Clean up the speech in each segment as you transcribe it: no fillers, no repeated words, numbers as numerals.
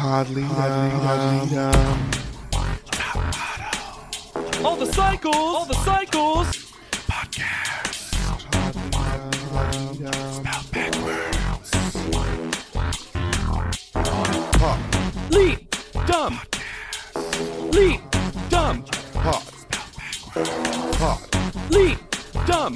All the cycles. Podcast. Spelled backwards. Pod. Leap, dumb. Leap, dumb. Pod. Spelled backwards. Pod. Leap, dumb.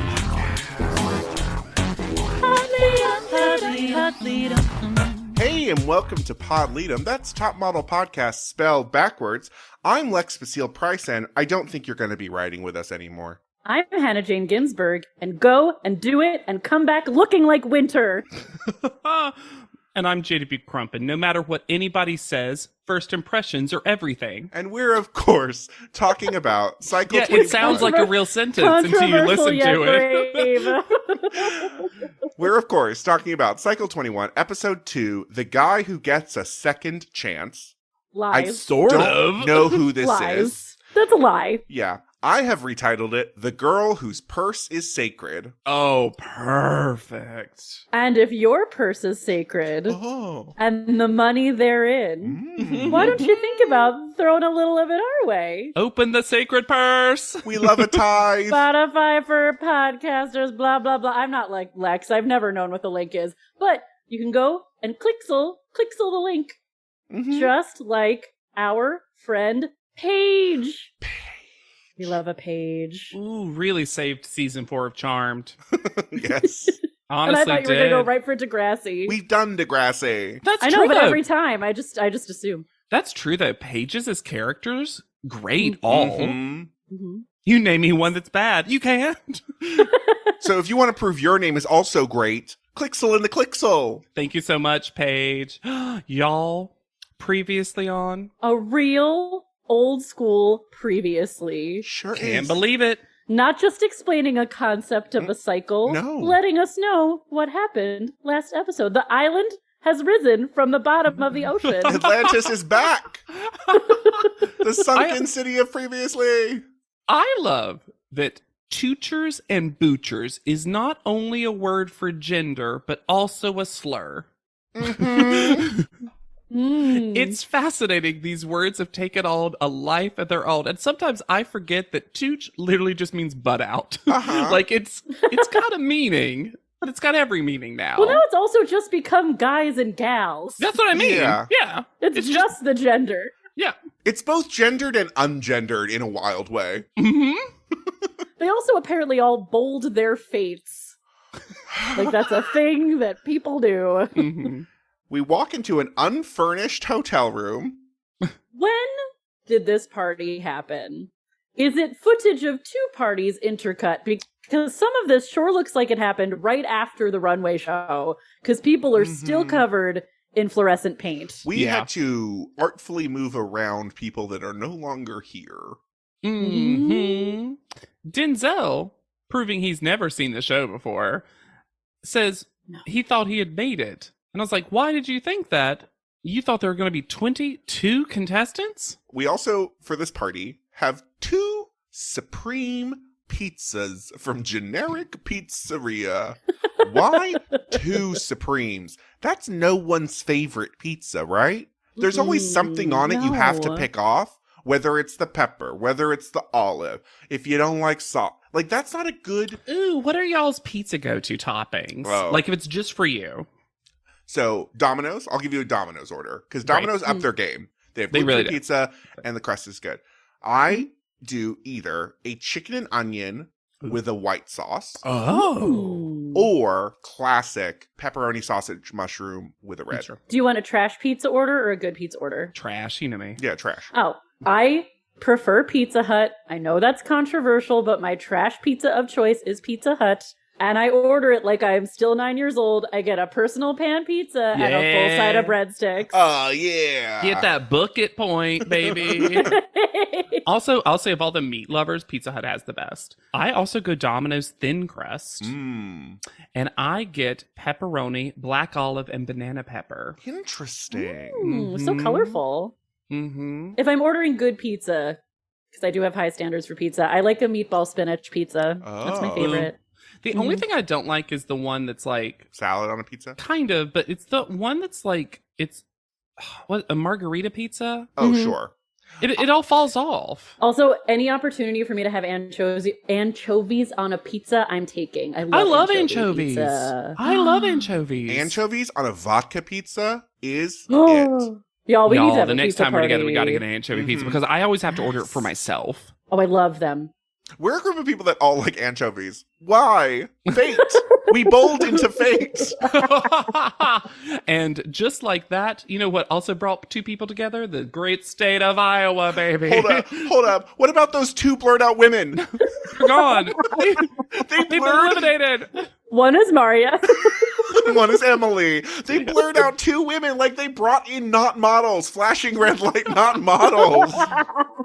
Hey, and welcome to Pod Lead'em. That's Top Model Podcast spelled backwards. I'm Lex Basile Price, and I don't think you're going to be riding with us anymore. I'm Hannah Jane Ginsburg, and go and do it and come back looking like winter. And I'm JDB Crump, and no matter what anybody says, first impressions are everything. And we're, of course, talking about Cycle Yeah, 21. it sounds like a real sentence until you listen to it. We're, of course, talking about Cycle 21, Episode 2, The Guy Who Gets a Second Chance. Lies. I Sort don't of. know who this Lies. is. That's a lie. Yeah. I have retitled it, The Girl Whose Purse is Sacred. Oh, perfect. And if your purse is sacred Oh. and the money therein, why don't you think about throwing a little of it our way? Open the sacred purse. We love a tithe. Spotify for podcasters, blah, blah, blah. I'm not like Lex. I've never known what the link is. But you can go and clicksel the link. Mhm. Just like our friend Paige. We love a Paige. Ooh, really saved season 4 of Charmed. Yes. And I Honestly, thought you were going to go right for Degrassi. We've done Degrassi. That's I true, know, but though. every time, I just assume. That's true, though. Pages as characters, great, all. Mhm. Mm-hmm. You name me one that's bad. You can't. So if you want to prove your name is also great, clicksel in the clicksel. Thank you so much, Paige. Y'all, previously on. A real old school previously. Sure Can't is. believe it. Not just explaining a concept of a cycle, No. letting us know what happened last episode. The island has risen from the bottom of the ocean. Atlantis is back. The sunken city of previously. I love that toochers and boochers is not only a word for gender, but also a slur. It's fascinating. These words have taken on a life of their own. And sometimes I forget that tooch literally just means butt out. Uh-huh. Like it's got a meaning, but it's got every meaning now. Well, now it's also just become guys and gals. That's what I mean. Yeah. Yeah. It's just the gender. Yeah. It's both gendered and ungendered in a wild way. Mm-hmm. They also apparently all bold their fates. Like that's a thing that people do. Mm-hmm. We walk into an unfurnished hotel room. When did this party happen? Is it footage of two parties intercut? Because some of this sure looks like it happened right after the runway show, because people are still covered in fluorescent paint. We Yeah. had to artfully move around people that are no longer here. Mm-hmm. Denzel, proving he's never seen the show before, says he thought he had made it. And I was like, why did you think that? You thought there were going to be 22 contestants? We also, for this party, have 2 supreme pizzas from Generic Pizzeria. Why 2 supremes? That's no one's favorite pizza, right? There's always something on it you have to no. pick off, whether it's the pepper, whether it's the olive, if you don't like salt. Like, that's not a good... Ooh, what are y'all's pizza go-to toppings? Oh. Like if it's just for you. So, Domino's, I'll give you a Domino's order, because Right. Domino's up their game. They have They really gluten-free do. pizza, and the crust is good. I do either a chicken and onion with a white sauce, Ooh. or classic pepperoni sausage mushroom with a red. Sure. Do you want a trash pizza order or a good pizza order? Trash, you know me. Yeah, trash. Oh, I prefer Pizza Hut. I know that's controversial, but my trash pizza of choice is Pizza Hut. And I order it like I'm still 9 years old. I get a personal pan pizza and a full side of breadsticks. Oh, yeah. Get that bucket point, baby. Also, I'll say of all the meat lovers, Pizza Hut has the best. I also go Domino's thin crust, Mm, and I get pepperoni, black olive, and banana pepper. interesting. So Mhm. colorful. Mm-hmm. If I'm ordering good pizza, because I do have high standards for pizza, I like a meatball spinach pizza. That's my Oh. favorite. The only thing I don't like is the one that's like Salad on a pizza? kind of, but it's the one that's like it's what, a margarita pizza? Oh, Mhm. sure. It all falls off. Also, any opportunity for me to have anchovies on a pizza, I'm taking. I love anchovy anchovies. pizza. I love anchovies. Anchovies on a vodka pizza is it. Y'all, we need to Y'all, have the a next pizza time we're together, we got to party. get an anchovy pizza Mhm. because I always have to order it for Yes. myself. Oh, I love them. We're a group of people that all like anchovies. Why? Fate. We bowled into fate. And just like that, you know what also brought two people together? The great state of Iowa, baby. Hold up. What about those two blurred out women? They're gone. They They've been blurred. eliminated. One is Maria. One is Emily. They blurred out two women like they brought in not models, flashing red light not models.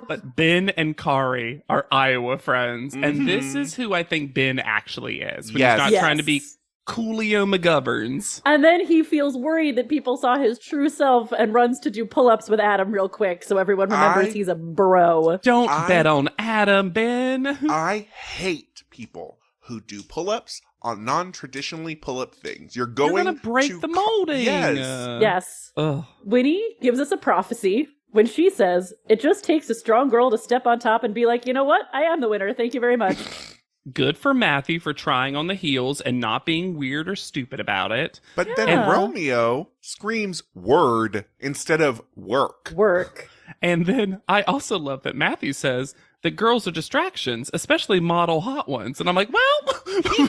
But Ben and Kari are Iowa friends, and this Mhm. is who I think Ben actually is. When Yes. he's not Yes. trying to be Coolio McGoverns. And then he feels worried that people saw his true self and runs to do pull-ups with Adam real quick so everyone remembers he's a bro. Don't I- bet on Adam, Ben. I hate people who do pull-ups on non-traditionally pull-up things. You're going You're gonna break to the molding. Yes. Yes. Ugh. Winnie gives us a prophecy when she says, it just takes a strong girl to step on top and be like, you know what? I am the winner. Thank you very much. Good for Matthew for trying on the heels and not being weird or stupid about it. But then Yeah. Romeo screams word instead of work. Work. And then I also love that Matthew says that girls are distractions, especially model hot ones. And I'm like, well,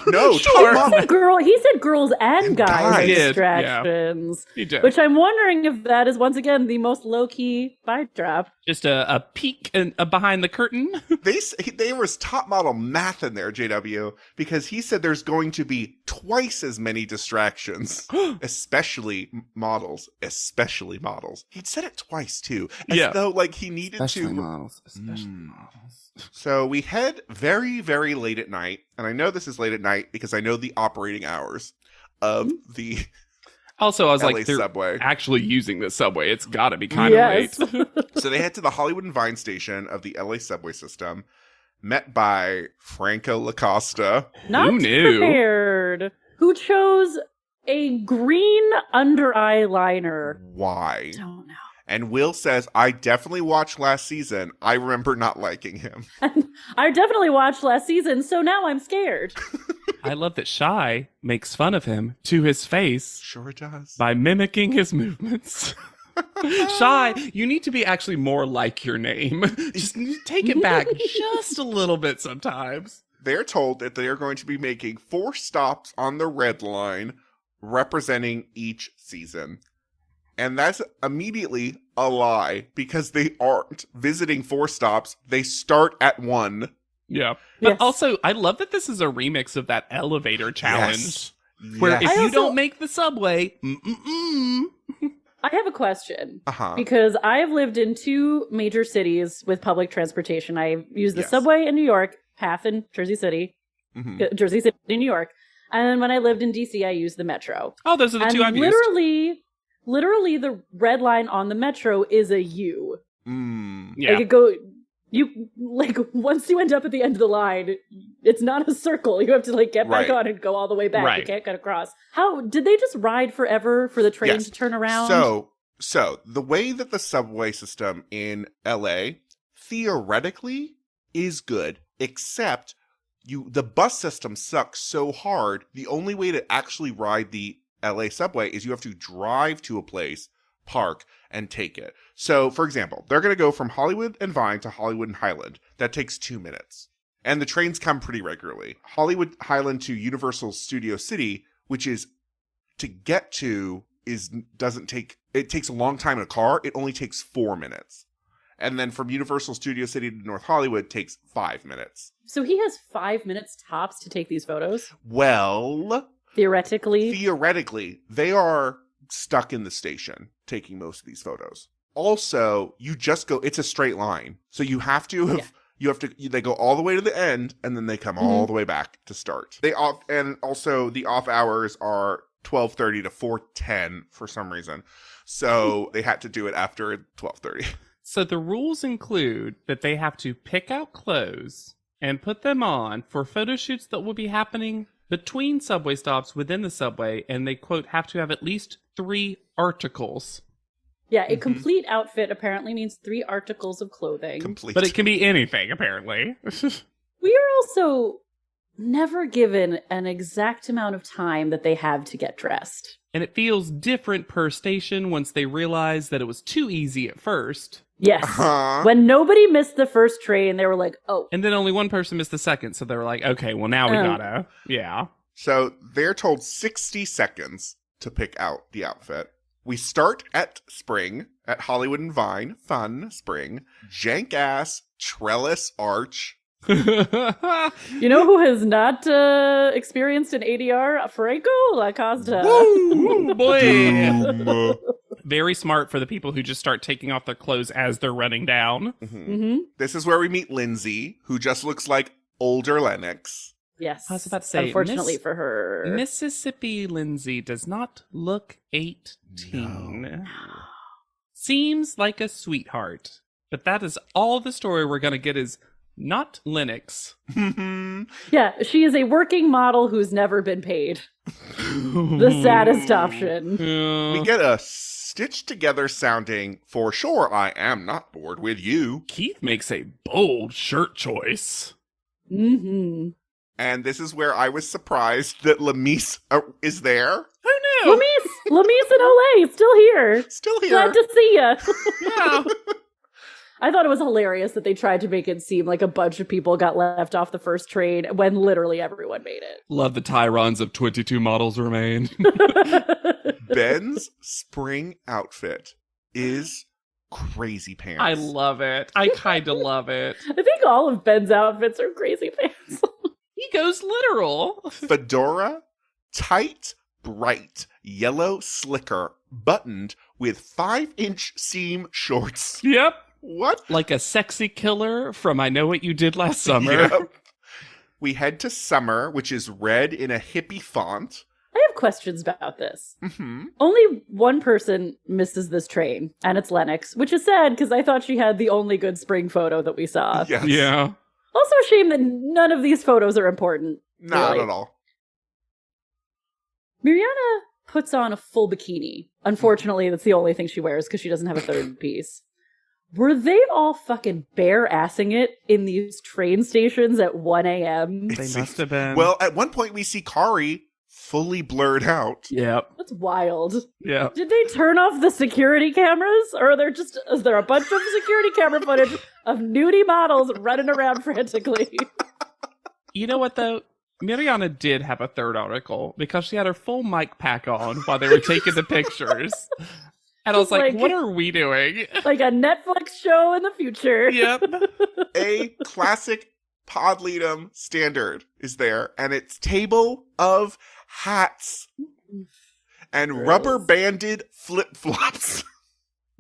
No, sure. Tom- He said girls and guys guys. are He did, distractions. He did. Which I'm wondering if that is once again the most low-key vibe drop. Just a peek behind the curtain. There was top model math in there, JW, because he said there's going to be twice as many distractions, especially models. He said it twice too, as Yeah. though like he needed to. models. Especially Mm. models. So we head very, very late at night, and I know this is late at night because I know the operating hours of the Also, I was LA like, they're subway. actually using this subway. It's got to be kind of Yes. late. So they head to the Hollywood and Vine station of the LA subway system, met by Franco Lacosta. Not Who knew? prepared. Who chose a green under eyeliner? Why? Don't know. And Will says, I definitely watched last season. I remember not liking him. I definitely watched last season, so now I'm scared. I love that Shy makes fun of him to his face Sure it does. by mimicking his movements. Shy, you need to be actually more like your name. Just take it back just a little bit sometimes. They're told that they are going to be making 4 stops on the red line representing each season. And that's immediately a lie because they aren't visiting 4 stops. They start at 1. Yeah. But Yes. also, I love that this is a remix of that elevator challenge. Yes. Where Yes. if I you also- don't make the subway, I have a question. Uh-huh. Because I have lived in 2 major cities with public transportation. I used the Yes. subway in New York, Path in Jersey City, Mhm. Jersey City, New York. And then when I lived in DC, I used the Metro. oh, those are the And two I've used. literally, the red line on the Metro is a U. Mm. Yeah. Like once you end up at the end of the line, it's not a circle. You have to get back Right. on and go all the way back. You Right. can't cut across. How did they just ride forever for the train Yes. to turn around? So the way that the subway system in LA theoretically is good, except the bus system sucks so hard. The only way to actually ride the LA subway is you have to drive to a place, park, and take it. So, for example, they're going to go from Hollywood and Vine to Hollywood and Highland. That takes 2 minutes. And the trains come pretty regularly. Hollywood Highland to Universal Studio City, which is to get to it takes a long time in a car. It only takes 4 minutes. And then from Universal Studio City to North Hollywood takes 5 minutes. So he has 5 minutes tops to take these photos. Well, Theoretically, they are stuck in the station taking most of these photos. Also, you just go, it's a straight line. So you have to they go all the way to the end and then they come all the way back to start. And also the off hours are 12:30 to 4:10 for some reason. So they had to do it after 12:30. So the rules include that they have to pick out clothes and put them on for photo shoots that will be happening between subway stops within the subway, and they, quote, have to have at least 3 articles. Yeah, a complete outfit apparently means 3 articles of clothing. Complete. But it can be anything, apparently. We are also never given an exact amount of time that they have to get dressed. And it feels different per station once they realize that it was too easy at first. Yes. Uh-huh. When nobody missed the first train, they were like, oh. And then only one person missed the second, so they were like, okay, well now we gotta. Yeah. So they're told 60 seconds to pick out the outfit. We start at Spring, at Hollywood and Vine. Fun Spring. Jank-ass Trellis Arch. You know who has not experienced an ADR? Franco Lacosta. Woo, boy. Doom. Very smart for the people who just start taking off their clothes as they're running down. This is where we meet Lindsay, who just looks like older Lennox. Yes. I was about to say, unfortunately for her. Mississippi Lindsay does not look 18. Seems like a sweetheart. But that is all the story we're going to get is not Lennox. Yeah, she is a working model who's never been paid. The saddest option. We get a stitched together sounding, for sure I am not bored with you. Keith makes a bold shirt choice. Mm-hmm. And this is where I was surprised that Lamise is there. Who knew? Lamise and Olay, still here. Still here. Glad to see ya. Yeah. I thought it was hilarious that they tried to make it seem like a bunch of people got left off the first train when literally everyone made it. Love the Tyrons of 22 models remain. Ben's spring outfit is crazy pants. I love it. I kind of love it. I think all of Ben's outfits are crazy pants. He goes literal. Fedora, tight, bright, yellow slicker, buttoned with 5-inch seam shorts. Yep. What? Like a sexy killer from I Know What You Did Last Summer. Yep. We head to Summer, which is red in a hippie font. I have questions about this. Mm-hmm. Only one person misses this train, and it's Lennox, which is sad because I thought she had the only good spring photo that we saw. Yes. Yeah. Also a shame that none of these photos are important. Not really. at all. Mirjana puts on a full bikini. Unfortunately, that's the only thing she wears because she doesn't have a third piece. Were they all fucking bare-assing it in these train stations at 1 a.m.? They must have been. Well, at one point we see Kari fully blurred out. Yep. That's wild. Yep. Did they turn off the security cameras? Or is there a bunch of security camera footage of nudie models running around frantically? You know what, though? Mirjana did have a third article because she had her full mic pack on while they were taking the pictures. And I was like, what are we doing? Like a Netflix show in the future. Yep. A classic Podleadum standard is there, and it's table of hats and rubber banded flip-flops.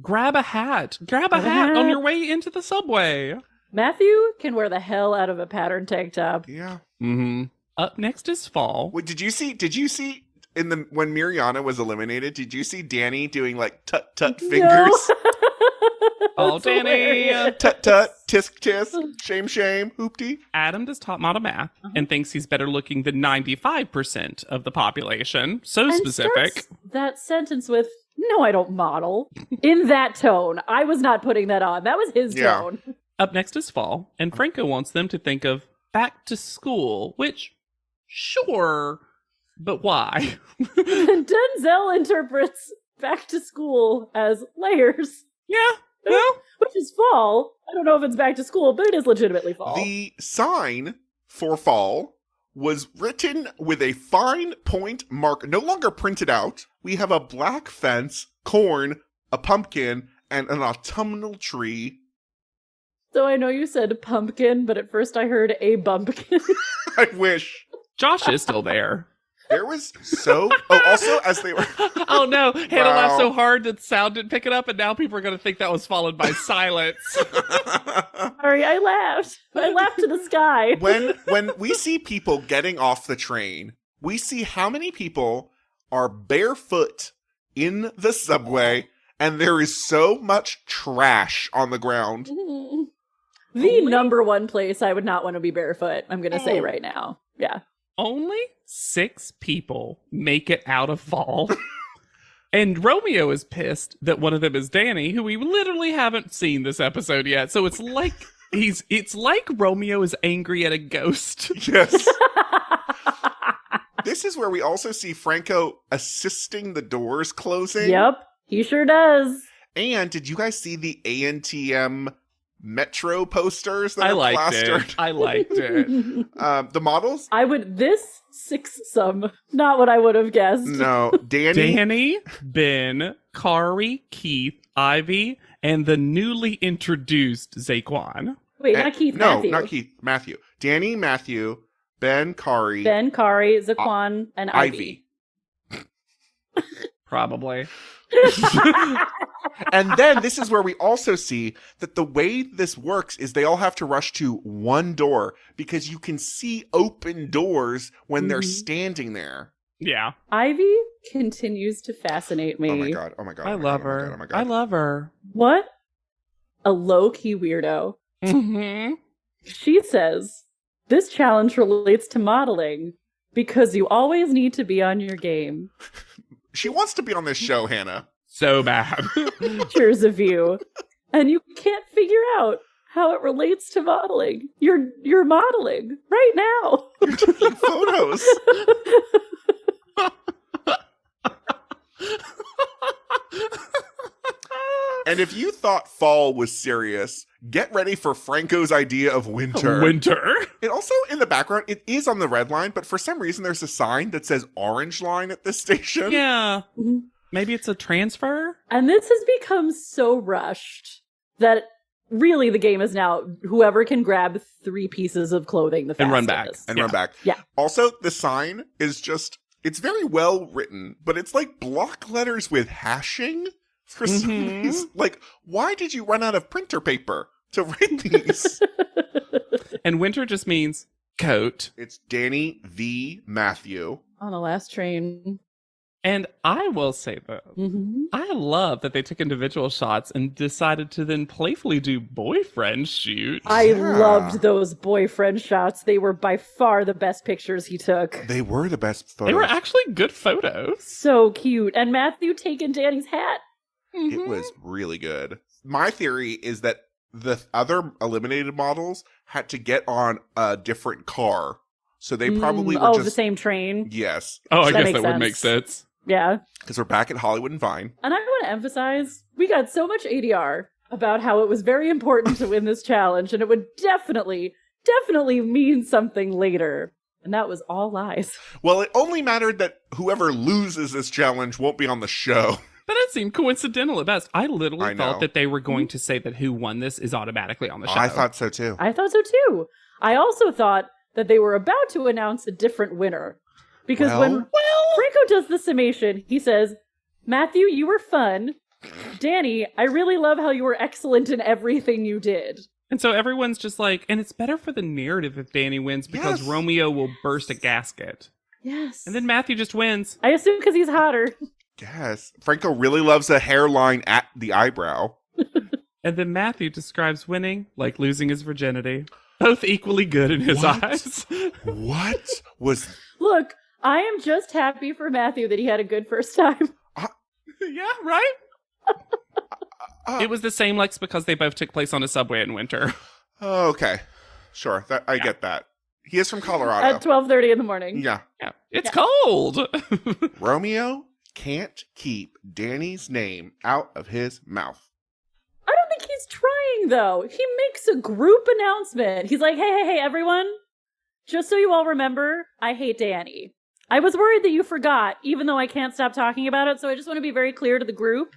Grab a hat. Grab a hat on your way into the subway. Matthew can wear the hell out of a pattern tank top. Yeah. Mm-hmm. Up next is fall. Wait, did you see when Mirjana was eliminated, did you see Danny doing like tut fingers? No. Oh, Danny. Tut tut, tisk tisk, shame, hoopty. Adam does top model math and thinks he's better looking than 95% of the population. So And specific. starts that sentence with, no, I don't model. In that tone. I was not putting that on. That was his Yeah. tone. Up next is fall, and Franco wants them to think of back to school, which, sure, but why? Denzel interprets back to school as layers, Yeah, well, which is fall. I don't know if it's back to school, but it is legitimately fall. The sign for fall was written with a fine point mark, no longer printed out. We have a black fence, corn, a pumpkin, and an autumnal tree. So I know you said pumpkin, but at first I heard a bumpkin. I wish. Josh is still there. There was so... Oh, also, as they were... Oh no, Hannah laughed Wow. so hard that sound didn't pick it up, and now people are going to think that was followed by silence. Sorry, I laughed. I laughed to the sky. when we see people getting off the train, we see how many people are barefoot in the subway, and there is so much trash on the ground. The number one place I would not want to be barefoot, I'm going to say Oh. right now. Yeah. Only 6 people make it out of fall. And Romeo is pissed that one of them is Danny, who we literally haven't seen this episode yet. So it's like it's like Romeo is angry at a ghost. Yes. This is where we also see Franco assisting the doors closing. Yep, he sure does. And did you guys see the ANTM Metro posters that I are liked plastered? it. I liked it. The models? This six some. Not what I would have guessed. No. Danny, Ben, Kari, Keith, Ivy, and the newly introduced Zaquan. Wait, not Keith, no, Matthew. not Keith. Matthew. Danny, Matthew, Ben, Kari, Zaquan, and Ivy. Probably. And then this is where we also see that the way this works is they all have to rush to one door because you can see open doors when they're standing there. Yeah. Ivy continues to fascinate me. Oh my god. Oh my god. I oh my love god, oh my her. god, oh my god. I love her. What? A low-key weirdo. Mm-hmm. She says, this challenge relates to modeling because you always need to be on your game. She wants to be on this show, Hannah. So bad. Pictures of you. And you can't figure out how it relates to modeling. You're modeling right now. You're taking photos. And if you thought fall was serious, get ready for Franco's idea of winter. Winter. And also in the background, it is on the red line, but for some reason there's a sign that says orange line at this station. Yeah. Maybe it's a transfer? And this has become so rushed that really the game is now whoever can grab 3 pieces of clothing the fastest. And run back. And run back. Yeah. Also, the sign is just, it's very well written, but it's like block letters with hashing for some reason. Like, why did you run out of printer paper to write these? And winter just means coat. It's Danny v. Matthew. On the last train. And I will say, though, I love that they took individual shots and decided to then playfully do boyfriend shoots. I loved those boyfriend shots. They were by far the best pictures he took. They were the best photos. They were actually good photos. So cute. And Matthew taking Danny's hat. It was really good. My theory is that the other eliminated models had to get on a different car. So they probably were just... the same train. Yes. Oh, I That guess makes that would make sense. Yeah. Because we're back at Hollywood and Vine. And I want to emphasize, we got so much ADR about how it was very important to win this challenge, and it would definitely mean something later. And that was all lies. Well, it only mattered that whoever loses this challenge won't be on the show. But that seemed coincidental at best. I literally I know. thought that they were going to say that who won this is automatically on the show. I thought so too. I thought so too. I also thought that they were about to announce a different winner. Because when Franco does the summation, he says, Matthew, you were fun. Danny, I really love how you were excellent in everything you did. And so everyone's just like, and it's better for the narrative if Danny wins because Yes. Romeo will burst a gasket. Yes. And then Matthew just wins. I assume because he's hotter. Yes. Franco really loves a hairline at the eyebrow. And then Matthew describes winning like losing his virginity. Both equally good in his What? eyes. What was... Look, I am just happy for Matthew that he had a good first time. Yeah, right? It was the same Lex because they both took place on a subway in winter. Okay. Sure. I get that. He is from Colorado. At 12:30 in the morning. Yeah. Yeah. It's cold. Romeo can't keep Danny's name out of his mouth. I don't think he's trying, though. He makes a group announcement. He's like, hey, everyone. Just so you all remember, I hate Danny. I was worried that you forgot, even though I can't stop talking about it, so I just want to be very clear to the group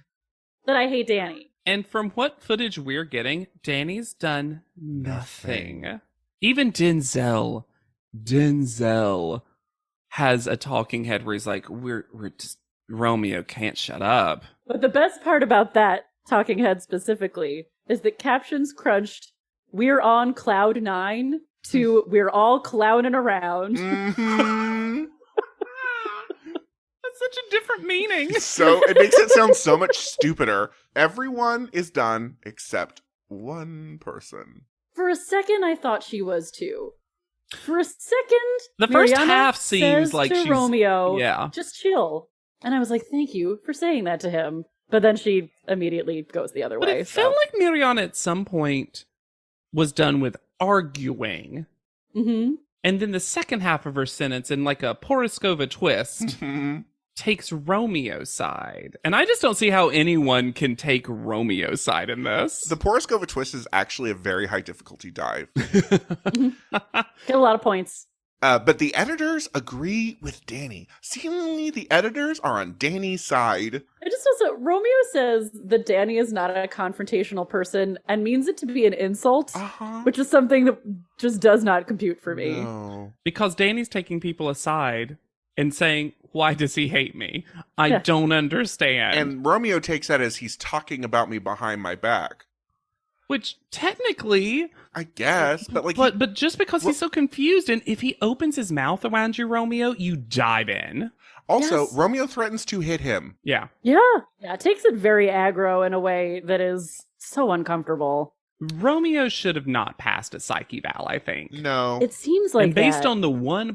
that I hate Danny. And from what footage we're getting, Danny's done nothing. Even Denzel has a talking head where he's like, we're just, Romeo can't shut up. But the best part about that talking head specifically is that captions crunched, we're on cloud 9 to we're all clowning around. Mm-hmm. That's such a different meaning. So it makes it sound so much stupider. Everyone is done except one person. For a second, I thought she was too. For a second, The first Mariana half seems says like to she's Romeo, yeah. just chill. And I was like, thank you for saying that to him. But then she immediately goes the other But way. it felt like Mariana at some point was done with arguing. Mm-hmm. And then the second half of her sentence, in like a Poroskova twist, takes Romeo's side. And I just don't see how anyone can take Romeo's side in this. The Poroskova twist is actually a very high difficulty dive. Get a lot of points. But the editors agree with Danny. Seemingly, the editors are on Danny's side. I just also, Romeo says that Danny is not a confrontational person and means it to be an insult, which is something that just does not compute for me. No. Because Danny's taking people aside and saying, why does he hate me? I don't understand. And Romeo takes that as he's talking about me behind my back. Which technically, I guess, but like, but just because he's so confused, and if he opens his mouth around you, Romeo, you dive in. Also, Yes. Romeo threatens to hit him. Yeah. Yeah. It takes it very aggro in a way that is so uncomfortable. Romeo should have not passed a psyche val, I think. No. It seems like and based that. on the one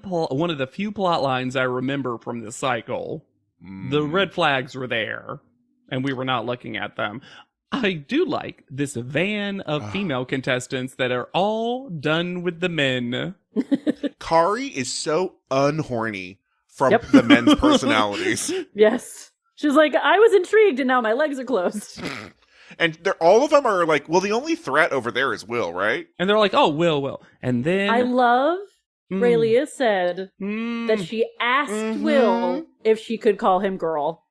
of the few plot lines I remember from this cycle, the red flags were there, and we were not looking at them. I do like this van of female contestants that are all done with the men. Kari is so unhorny from the men's personalities. Yes. She's like, I was intrigued and now my legs are closed. And all of them are like, well, the only threat over there is Will, right? And they're like, oh, Will. And then... I love Mm. Raylia said Mm. that she asked Will if she could call him girl.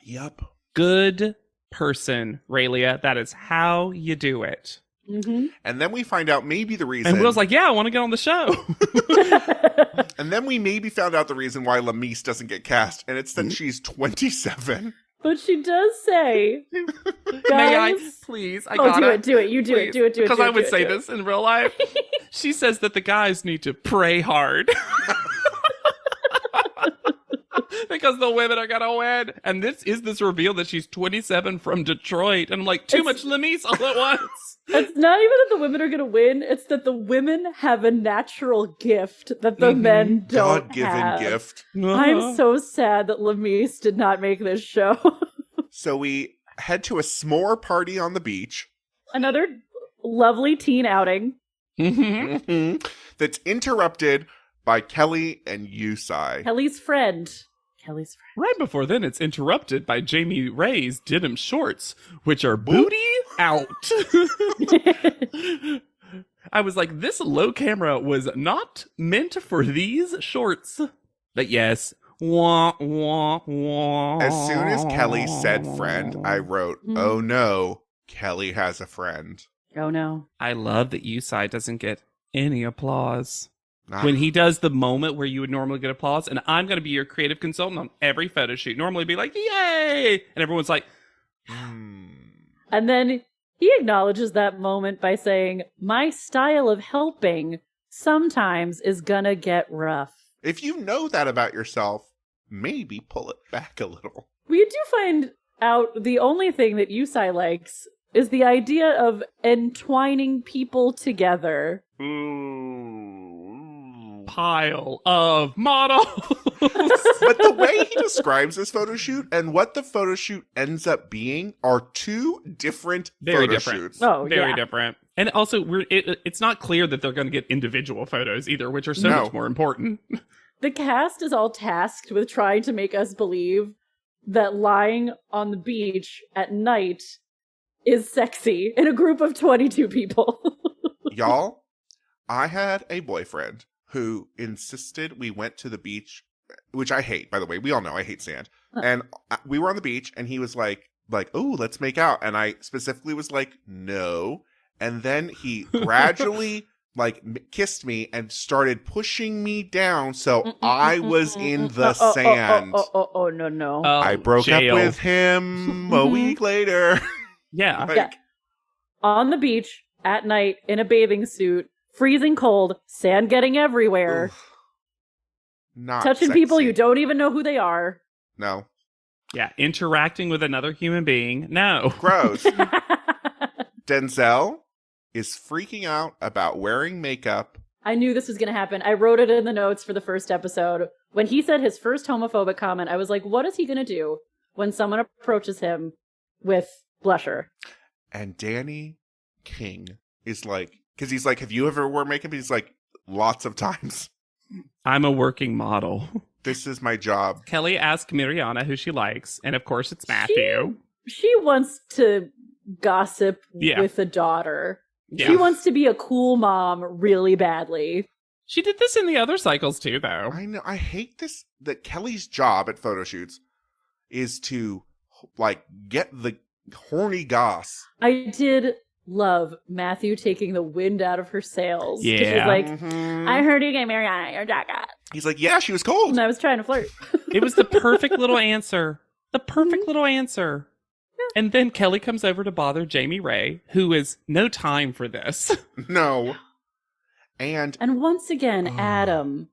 Yep. Good person, Raylia. That is how you do it. Mm-hmm. And then we find out maybe the reason. And Will's like, yeah, I want to get on the show. And then we maybe found out the reason why Lamise doesn't get cast, and it's that she's 27. But she does say, guys, May I, please? I oh, gotta. do it. You do it. Do it. Because I would say do it. this in real life. She says that the guys need to pray hard. Because the women are gonna win. And this is this reveal that she's 27 from Detroit. And I'm like, too much Lamise all at once. It's not even that the women are going to win. It's that the women have a natural gift that the men don't God-given have. gift. I'm so sad that Lamise did not make this show. So we head to a s'more party on the beach. Another lovely teen outing. That's interrupted by Kelly and Yusai. Kelly's friend. Right before then, it's interrupted by Jamie Ray's denim shorts, which are booty out. I was like, this low camera was not meant for these shorts. But yes. Wah, wah, wah. As soon as Kelly said friend, I wrote, oh no, Kelly has a friend. Oh no. I love that Yusai doesn't get any applause. Ah. When he does the moment where you would normally get applause, and I'm going to be your creative consultant on every photo shoot, normally be like, yay! And everyone's like, And then he acknowledges that moment by saying, my style of helping sometimes is gonna get rough. If you know that about yourself, maybe pull it back a little. We do find out the only thing that Yusai likes is the idea of entwining people together. pile of models. But the way he describes this photo shoot and what the photo shoot ends up being are two different Very photo different. shoots. Oh, Very yeah. different. And also, it's not clear that they're going to get individual photos either, which are so No. much more important. The cast is all tasked with trying to make us believe that lying on the beach at night is sexy in a group of 22 people. Y'all, I had a boyfriend who insisted we went to the beach, which I hate, by the way. We all know I hate sand. And we were on the beach, and he was like, oh, let's make out. And I specifically was like, no. And then he gradually kissed me and started pushing me down, so I was in the sand. Oh, no. I broke jail. up with him a week later. Yeah. Yeah. On the beach at night in a bathing suit, freezing cold, sand getting everywhere, Oof. Not touching sexy. people you don't even know who they are. No. Yeah. Interacting with another human being. No. Gross. Denzel is freaking out about wearing makeup. I knew this was going to happen. I wrote it in the notes for the first episode. When he said his first homophobic comment, I was like, what is he going to do when someone approaches him with blusher? And Danny King is like, because he's like, have you ever worn makeup? He's like, lots of times. I'm a working model. This is my job. Kelly asks Mariana who she likes, and of course it's Matthew. She wants to gossip Yeah. with a daughter. Yeah. She wants to be a cool mom really badly. She did this in the other cycles too, though. I know. I hate this. That Kelly's job at photo shoots is to like get the horny goss. I did love Matthew taking the wind out of her sails. 'Cause Yeah. She's like, Mhm. I heard you get married on your jacket. He's like, yeah, she was cold. And I was trying to flirt. It was the perfect little answer. The perfect little answer. And then Kelly comes over to bother Jamie Ray, who is no time for this. No. And And once again, Oh. Adam,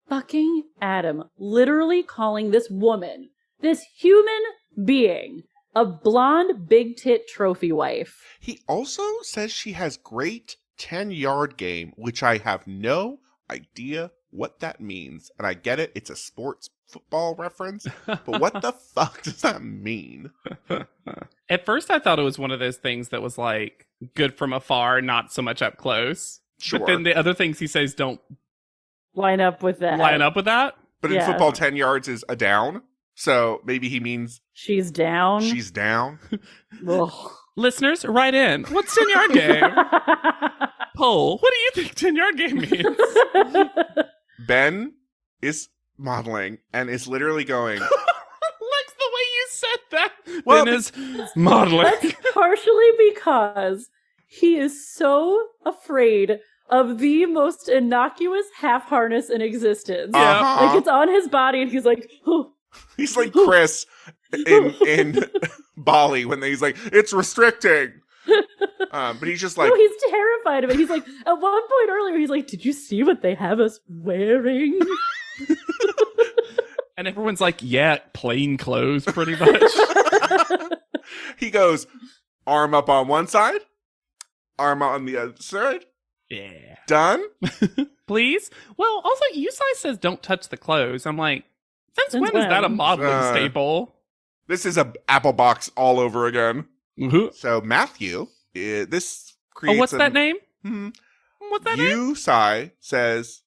fucking Adam, literally calling this woman, this human being, a blonde, big tit trophy wife. he also says she has great 10-yard game, which I have no idea what that means. And I get it. It's a sports football reference. But what the fuck does that mean? At first, I thought it was one of those things that was like good from afar, not so much up close. Sure. But then the other things he says don't Line up with that. line up with that. But in Yeah. football, 10 yards is a down. So maybe he means She's down. she's down. Ugh. Listeners, write in. What's 10-yard game? Poll. What do you think 10-yard game means? Ben is modeling and is literally going, Likes the way you said that. Well, Ben is modeling. Partially because he is so afraid of the most innocuous half harness in existence. Yeah. uh-huh. Like it's on his body, and he's like, oh. He's like Chris in Bali when he's like, it's restricting. But he's just like, No, he's terrified of it. He's like, at one point earlier, he's like, did you see what they have us wearing? And everyone's like, yeah, plain clothes, pretty much. he goes, arm up on one side, arm on the other side. Yeah. Done. Please? Well, also, Yusai says don't touch the clothes. I'm like, since Since when is that a when? modeling staple? This is a apple box all over again. Oh, So Matthew, this creates what's that name? Hmm. What's that name? Yusai says,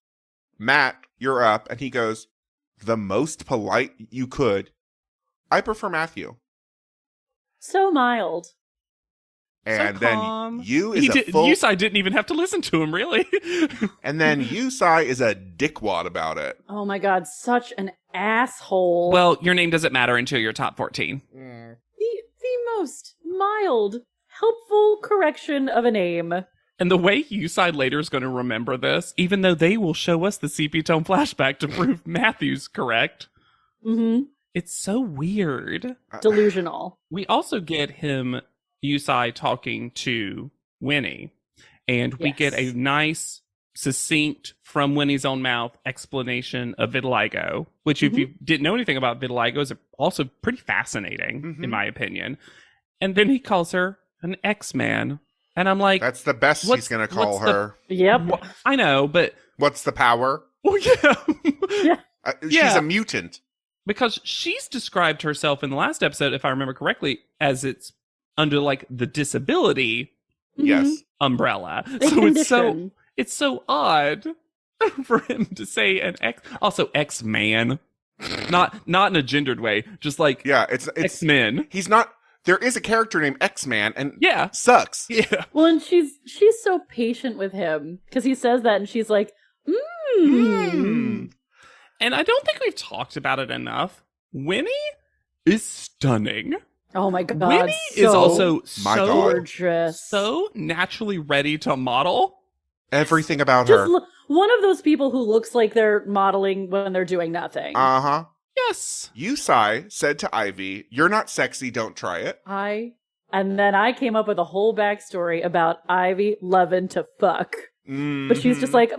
Matt, you're up. And he goes, the most polite you could. I prefer Matthew. So mild. And calm. then you is He Yusai didn't even have to listen to him, really. and then Yusai is a dickwad about it. Oh my god, such an asshole. Well, your name doesn't matter until you're top 14. the most mild, helpful correction of a name. And the way Yusai later is going to remember this, even though they will show us the CP Tone flashback to prove Matthew's correct, Mm-hmm. it's so weird. Delusional. We also get him, Yusai, talking to Winnie, and we get a Yes. nice, succinct, from Winnie's own mouth explanation of vitiligo, which, if you didn't know anything about vitiligo, is also pretty fascinating, in my opinion. And then he calls her an X-Man. And I'm like, That's the best What's- he's going to call what's the- her. Yep. I know, but What's the power? oh yeah. Yeah. She's Yeah. a mutant. Because she's described herself in the last episode, if I remember correctly, as it's under like the disability Yes. umbrella. They so condition. it's so odd for him to say an X, also X-Man, not in a gendered way, just like Yeah, it's X-Men. he's not there is a character named X-Man and Yeah, sucks. yeah. Well, and she's so patient with him because he says that, and she's like, Hmm. And I don't think we've talked about it enough. Winnie is stunning. Oh my god, Winnie so is also My so God. gorgeous. so naturally ready to model. Everything about Just her. one of those people who looks like they're modeling when they're doing nothing. Uh-huh. Yes. Yusai said to Ivy, "You're not sexy, don't try it." And then I came up with a whole backstory about Ivy loving to fuck. But she's just like,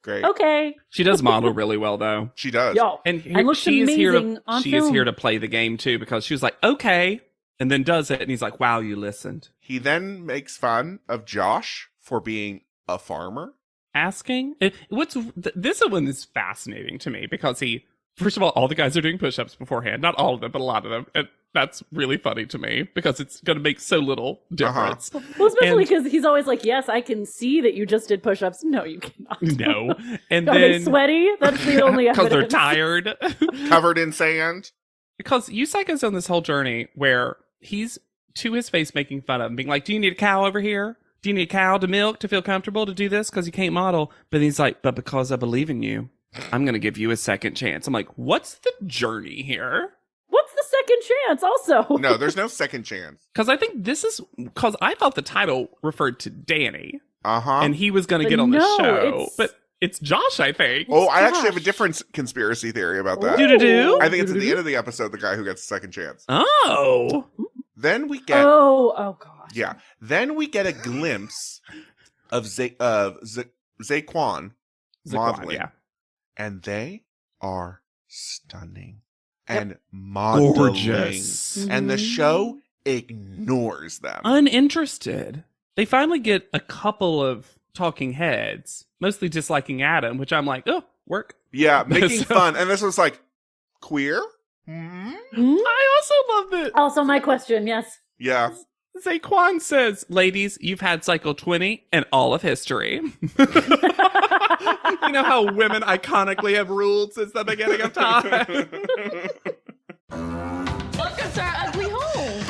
great. okay. She does model really well though. She does. Yo. And looks she is here amazing to on she is film. here to play the game too, because she was like, okay, and then does it, and he's like, wow, you listened. He then makes fun of Josh for being a farmer. asking. This one is fascinating to me because first of all the guys are doing push-ups beforehand. Not all of them, but a lot of them. And that's really funny to me because it's going to make so little difference. Well, especially because he's always like, yes, I can see that you just did push-ups. No, you cannot. No. And Are they sweaty? That's the only evidence. Because they're tired. Covered in sand. Because Yusai goes on this whole journey where he's to his face making fun of him, being like, do you need a cow over here? Do you need a cow to milk to feel comfortable to do this? Because you can't model. But he's like, but because I believe in you, I'm going to give you a second chance. I'm like, what's the journey here? What's the second chance also? No, there's no second chance. Because I think because I thought the title referred to Danny. Uh-huh. And he was going to get on the show. It's... But it's Josh, I think. Oh, I actually have a different conspiracy theory about that. Do? I think it's at the end of the episode, the guy who gets a second chance. Oh. Then we get... Oh, gosh. Yeah. Then we get a glimpse of Zaquan modeling. Yeah. And they are stunning and modeling. Gorgeous. And the show ignores them. Uninterested. They finally get a couple of talking heads, mostly disliking Adam, which I'm like, oh, work. Yeah, making fun. And this was like, queer? I also loved it. Also my question, yes. Yeah. Zaquan says, ladies, you've had cycle 20 and all of history. You know how women iconically have ruled since the beginning of time? Welcome to our ugly home.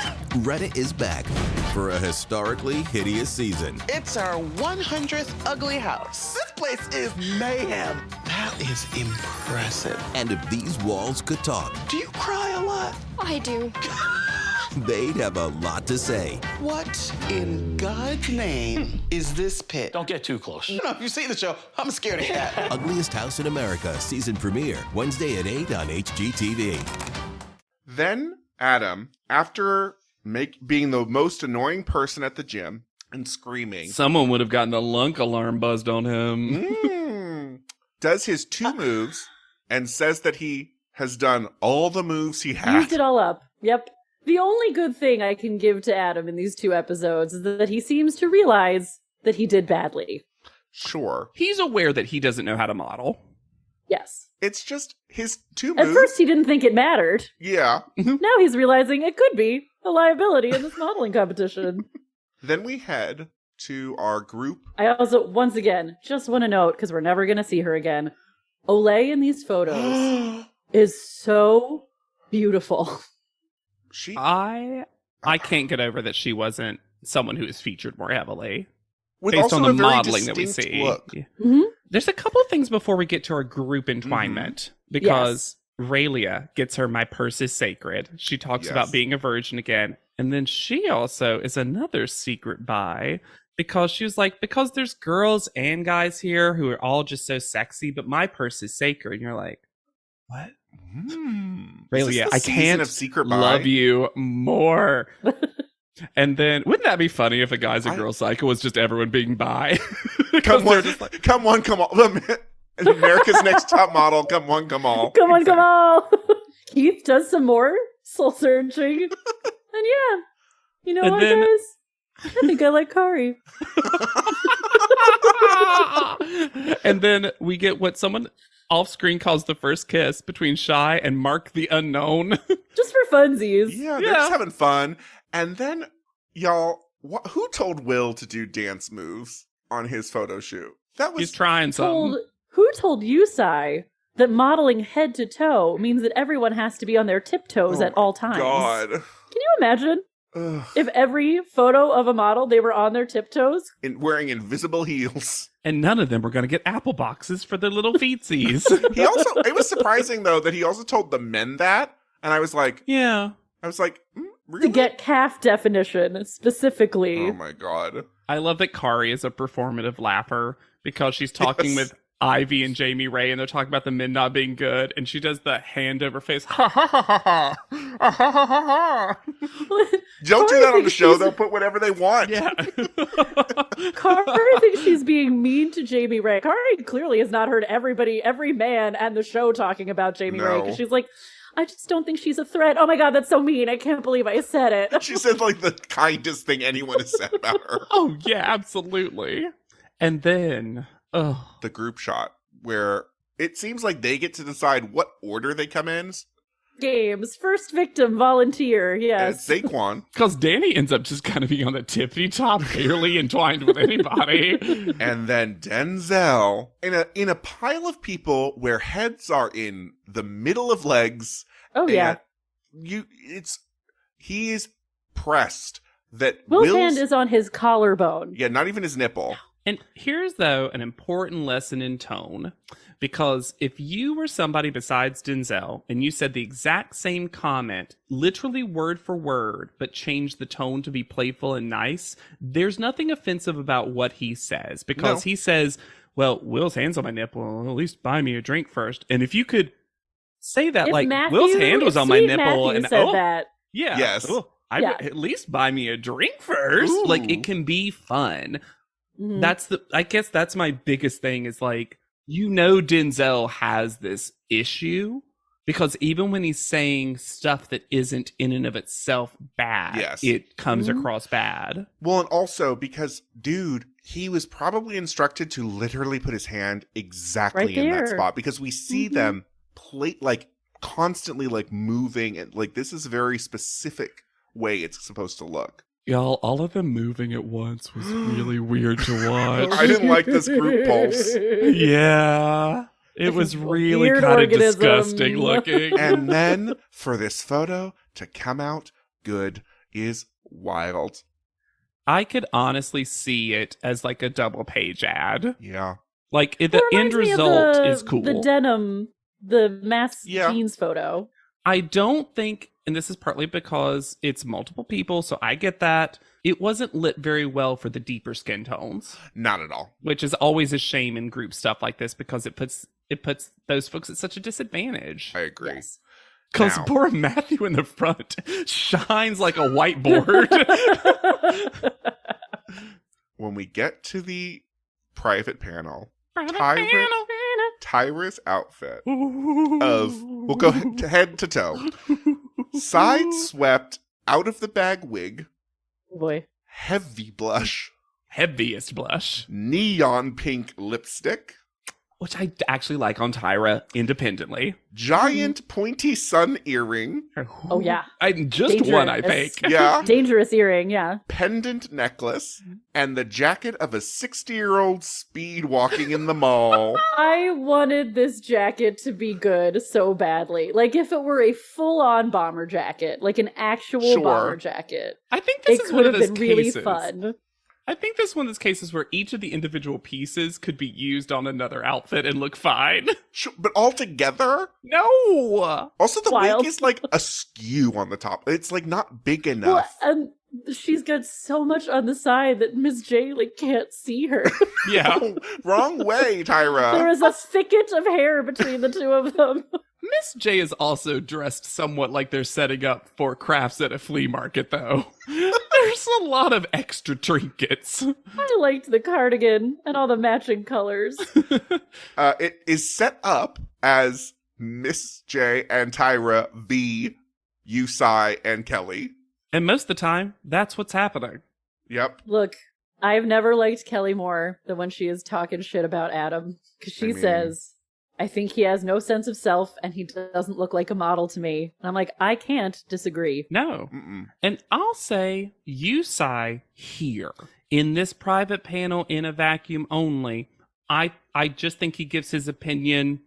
Reddit is back for a historically hideous season. It's our 100th ugly house. This place is mayhem. That is impressive. And if these walls could talk, Do you cry a lot? I do. they'd have a lot to say. What in God's name is this pit? Don't get too close. You know, if you see the show, I'm scared of cat. Ugliest House in America season premiere Wednesday at 8 on HGTV. Then Adam, after being the most annoying person at the gym and screaming, Someone would have gotten the lunk alarm buzzed on him. does his two moves and says that he has done all the moves he had. Used it all up. Yep. The only good thing I can give to Adam in these two episodes is that he seems to realize that he did badly. Sure. He's aware that he doesn't know how to model. Yes. It's just his two moves. At first he didn't think it mattered. Yeah. Now he's realizing it could be a liability in this modeling competition. Then we head to our group. I also, once again, just want to note, because we're never going to see her again, Olay in these photos is so beautiful. I can't get over that she wasn't someone who is featured more heavily. With based also on the a very modeling that we distinct see. look. Yeah. Mm-hmm. There's a couple of things before we get to our group entwinement because Raylia gets her "My purse is sacred." She talks about being a virgin again, and then she also is another secret bi because she was like, because there's girls and guys here who are all just so sexy, but my purse is sacred. And you're like, what? Raylia, I can't love you more. And then, wouldn't that be funny if a guy's a girl cycle was just everyone being bi? Come on, come on. America's Next Top Model. Come on, come on. Come on, come on. Keith does some more soul searching. And yeah, you know what, guys? I think I like Kari. And then we get what someone off screen calls the first kiss between Shy and Mark the Unknown. Just for funsies. Yeah, they're just having fun. And then, y'all, who told Will to do dance moves on his photo shoot? He's trying something. Who told Yusai that modeling head to toe means that everyone has to be on their tiptoes at all times? God. Can you imagine? Ugh. If every photo of a model, they were on their tiptoes? Wearing invisible heels. And none of them were going to get apple boxes for their little feetsies. It was surprising, though, that he also told the men that. And I was like, yeah. I was like, really? To get calf definition, specifically. Oh my God. I love that Kari is a performative laugher because she's talking with Ivy and Jamie Ray, and they're talking about the men not being good, and she does the hand over face. Ha ha ha ha ha. Ha ha ha ha. Don't do that on the show. They'll put whatever they want. Yeah. Kari thinks she's being mean to Jamie Ray. Kari clearly has not heard every man and the show talking about Jamie Ray, because she's like, I just don't think she's a threat. Oh my God, that's so mean. I can't believe I said it. She said like the kindest thing anyone has said about her. Oh yeah, absolutely. And then Oh, the group shot where it seems like they get to decide what order they come in. Games. First victim, volunteer. And Yes. it's Saquon. because Danny ends up just kind of being on the tippity top, barely entwined with anybody. And then Denzel in a pile of people where heads are in the middle of legs. Oh, yeah. He is pressed that Will's hand is on his collarbone. Yeah, not even his nipple. And here's, though, an important lesson in tone. Because if you were somebody besides Denzel and you said the exact same comment, literally word for word, but changed the tone to be playful and nice, there's nothing offensive about what he says. Because he says, well, Will's hand's on my nipple. Well, at least buy me a drink first. And if you could say that, If like, Matthew- Will's hand was if on my Sweet nipple. Matthew And said that. yeah. Yes. Oh, I'd Yeah. at least buy me a drink first. Ooh. Like, it can be fun. Mhm. I guess that's my biggest thing is like, Denzel has this issue because even when he's saying stuff that isn't in and of itself bad, Yes. it comes Mhm. across bad. Well, and also because, dude, he was probably instructed to literally put his hand exactly Right in that there. spot because we see Mhm. them constantly like moving and like this is a very specific way it's supposed to look. Y'all, all of them moving at once was really weird to watch. I didn't like this group pulse. Yeah. It was really Weird kind of organism. disgusting looking. And then for this photo to come out good is wild. I could honestly see it as like a double page ad. Yeah. Like the It end reminds me of result is cool. The denim, the mass Yeah. jeans photo. I don't think, and this is partly because it's multiple people, so I get that. It wasn't lit very well for the deeper skin tones, Not at all. which is always a shame in group stuff like this because it puts those folks at such a disadvantage. I agree. Yes. Because Now- poor Matthew in the front shines like a whiteboard. When we get to the private panel, Tyra. Tyra's outfit we'll go head to toe. Side swept out of the bag wig, Boy. heavy blush, Heaviest blush, neon pink lipstick, which I actually like on Tyra independently. giant pointy sun earring, Oh, yeah. Just one, I Dangerous. think. yeah, Dangerous earring, yeah. pendant necklace, and the jacket of a 60-year-old speed walking in the mall. I wanted this jacket to be good so badly. Like if it were a full-on bomber jacket, like an actual Sure. bomber jacket, I think this it is one could of have those been really cases. fun. I think this is one of those cases where each of the individual pieces could be used on another outfit and look fine. But all together, No! also the Wild. wig is like askew on the top. It's like not big Well, enough. and she's got so much on the side that Miss J like can't see her. Yeah. Wrong way, Tyra. There is a thicket of hair between the two of them. Miss J is also dressed somewhat like they're setting up for crafts at a flea market, though. There's a lot of extra trinkets. I liked the cardigan and all the matching colors. It is set up as Miss J and Tyra v. Yusai and Kelly. And most of the time, that's what's happening. Yep. Look, I've never liked Kelly more than when she is talking shit about Adam. Because she I mean- says, I think he has no sense of self and he doesn't look like a model to me. And I'm like, I can't disagree. No. Mm-mm. And I'll say, Yusai here, in this private panel in a vacuum only, I just think he gives his opinion.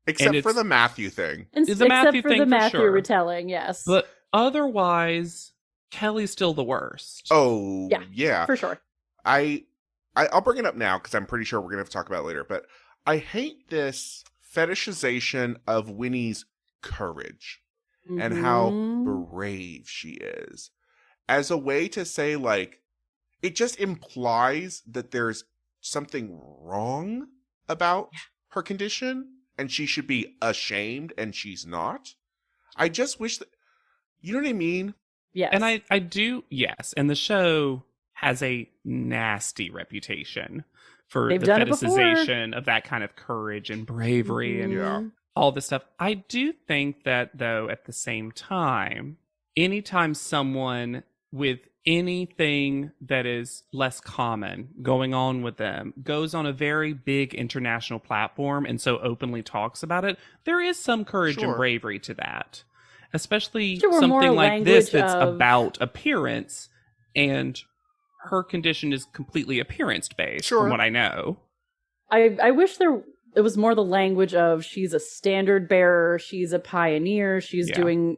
Except And for it's- the Matthew thing. And It's a except Matthew for thing the for Matthew sure. retelling, yes. But otherwise, Kelly's still the worst. Oh, Yeah. yeah. for sure. I'll bring it up now because I'm pretty sure we're going to have to talk about it later. But I hate this fetishization of Winnie's courage and how Mhm. brave she is as a way to say, like, it just implies that there's something wrong about her condition and she should be ashamed and she's not. I just wish that, you know what I mean? Yes. And I do, yes. And the show has a nasty reputation for They've the done it before. fetishization of that kind of courage and bravery and Yeah. Mhm. all this stuff. I do think that, though, at the same time, anytime someone with anything that is less common going on with them goes on a very big international platform and so openly talks about it, there is some courage and Sure. bravery to that. Especially Sure, more something like this language that's of- about appearance, and her condition is completely appearance based Sure. from what I know. I wish it was more the language of she's a standard bearer, she's a pioneer, she's Yeah.